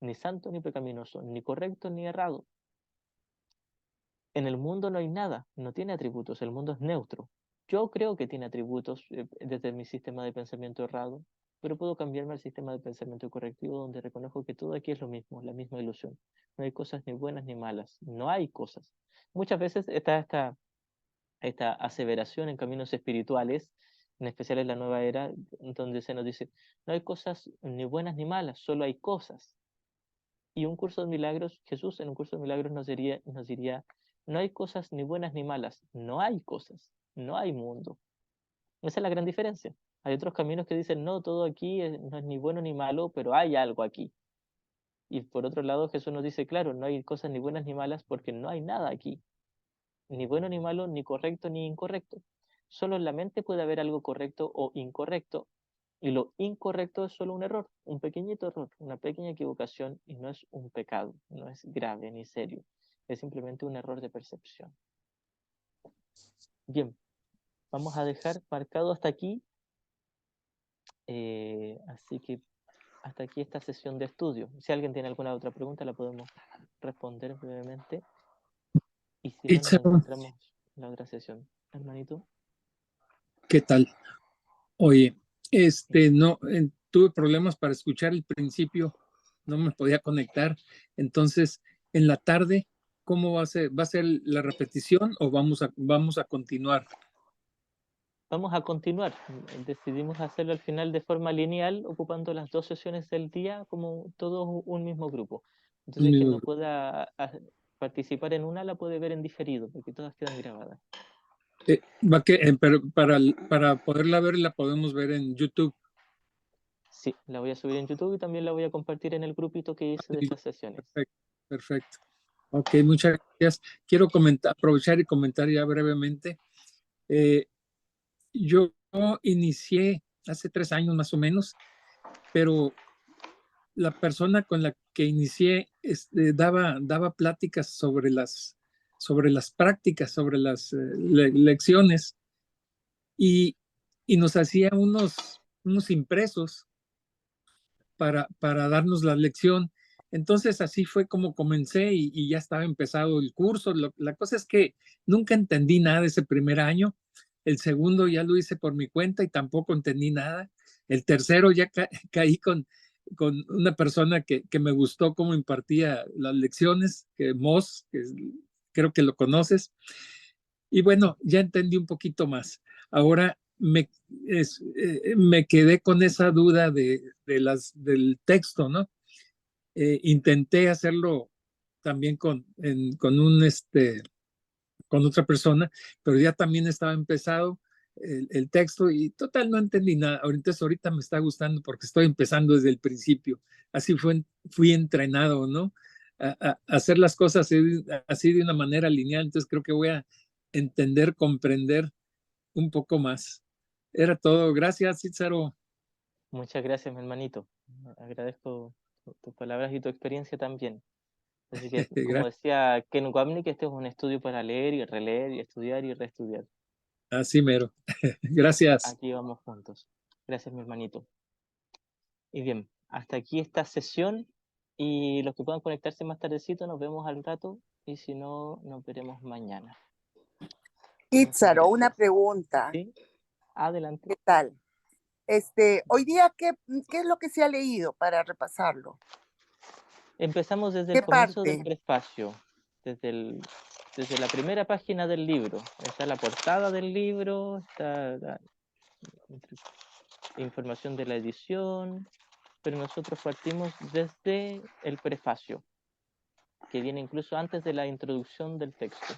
ni santo ni pecaminoso, ni correcto ni errado. En el mundo no hay nada, no tiene atributos, el mundo es neutro. Yo creo que tiene atributos desde mi sistema de pensamiento errado, pero puedo cambiarme al sistema de pensamiento correctivo donde reconozco que todo aquí es lo mismo, la misma ilusión. No hay cosas ni buenas ni malas, no hay cosas. Muchas veces está esta aseveración en caminos espirituales, en especial en la nueva era, donde se nos dice, no hay cosas ni buenas ni malas, solo hay cosas. Y un curso de milagros, Jesús en un curso de milagros nos diría, no hay cosas ni buenas ni malas, no hay cosas, no hay mundo. Esa es la gran diferencia. Hay otros caminos que dicen, no, todo aquí no es ni bueno ni malo, pero hay algo aquí. Y por otro lado, Jesús nos dice, claro, no hay cosas ni buenas ni malas porque no hay nada aquí. Ni bueno ni malo, ni correcto ni incorrecto. Solo en la mente puede haber algo correcto o incorrecto, y lo incorrecto es solo un error, un pequeñito error, una pequeña equivocación, y no es un pecado, no es grave ni serio, es simplemente un error de percepción. Bien, vamos a dejar marcado hasta aquí, así que hasta aquí esta sesión de estudio. Si alguien tiene alguna otra pregunta, la podemos responder brevemente, y si no, nos encontramos en la otra sesión. Hermanito. ¿Qué tal? Oye, no, tuve problemas para escuchar el principio, no me podía conectar, entonces en la tarde ¿Cómo va a ser? ¿Va a ser la repetición o vamos a continuar? Vamos a continuar. Decidimos hacerlo al final de forma lineal, ocupando las 2 sesiones del día como todo un mismo grupo. Entonces, quien no pueda participar en una la puede ver en diferido, porque todas quedan grabadas. Pero para poderla ver, la podemos ver en YouTube. Sí, la voy a subir en YouTube y también la voy a compartir en el grupito que hice de esas sesiones. Perfecto, perfecto. Ok, muchas gracias. Quiero aprovechar y comentar ya brevemente. Yo inicié hace 3 años más o menos, pero la persona con la que inicié daba pláticas sobre las prácticas, sobre las lecciones y nos hacía unos impresos para darnos la lección. Entonces así fue como comencé y ya estaba empezado el curso. La cosa es que nunca entendí nada ese primer año. El segundo ya lo hice por mi cuenta y tampoco entendí nada. El tercero ya caí con una persona que me gustó cómo impartía las lecciones, que Moss, que creo que lo conoces. Y bueno, ya entendí un poquito más. Ahora me quedé con esa duda del texto, ¿no? Intenté hacerlo también con otra persona, pero ya también estaba empezado el texto y total no entendí nada. Ahorita me está gustando porque estoy empezando desde el principio. Así fui entrenado, ¿no? A hacer las cosas así de una manera lineal. Entonces creo que voy a entender, comprender un poco más. Era todo. Gracias, Cícero. Muchas gracias, mi hermanito. Agradezco tus palabras y tu experiencia también. Así que, como decía Ken Wapnick, este es un estudio para leer y releer y estudiar y reestudiar. Así mero. Gracias. Aquí vamos juntos. Gracias, mi hermanito. Y bien, hasta aquí esta sesión y los que puedan conectarse más tardecito, nos vemos al rato y si no, nos veremos mañana. Ítzaro, una pregunta. ¿Sí? Adelante. ¿Qué tal? Hoy día, ¿qué es lo que se ha leído para repasarlo? Empezamos desde ¿Qué el comienzo del parte? prefacio, desde la primera página del libro. Está la portada del libro, está la información de la edición, pero nosotros partimos desde el prefacio, que viene incluso antes de la introducción del texto.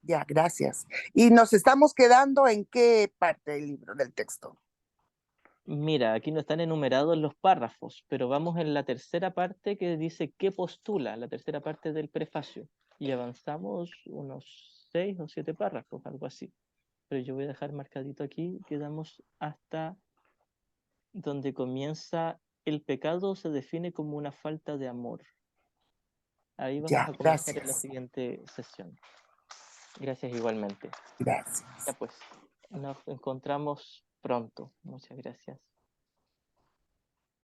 Ya, gracias. ¿Y nos estamos quedando en qué parte del libro, del texto? Mira, aquí no están enumerados los párrafos, pero vamos en la tercera parte que dice qué postula, la tercera parte del prefacio. Y avanzamos unos 6 o 7 párrafos, algo así. Pero yo voy a dejar marcadito aquí, quedamos hasta donde comienza el pecado se define como una falta de amor. Ahí vamos a comenzar en la siguiente sesión. Gracias igualmente. Gracias. Ya pues, nos encontramos pronto. Muchas gracias.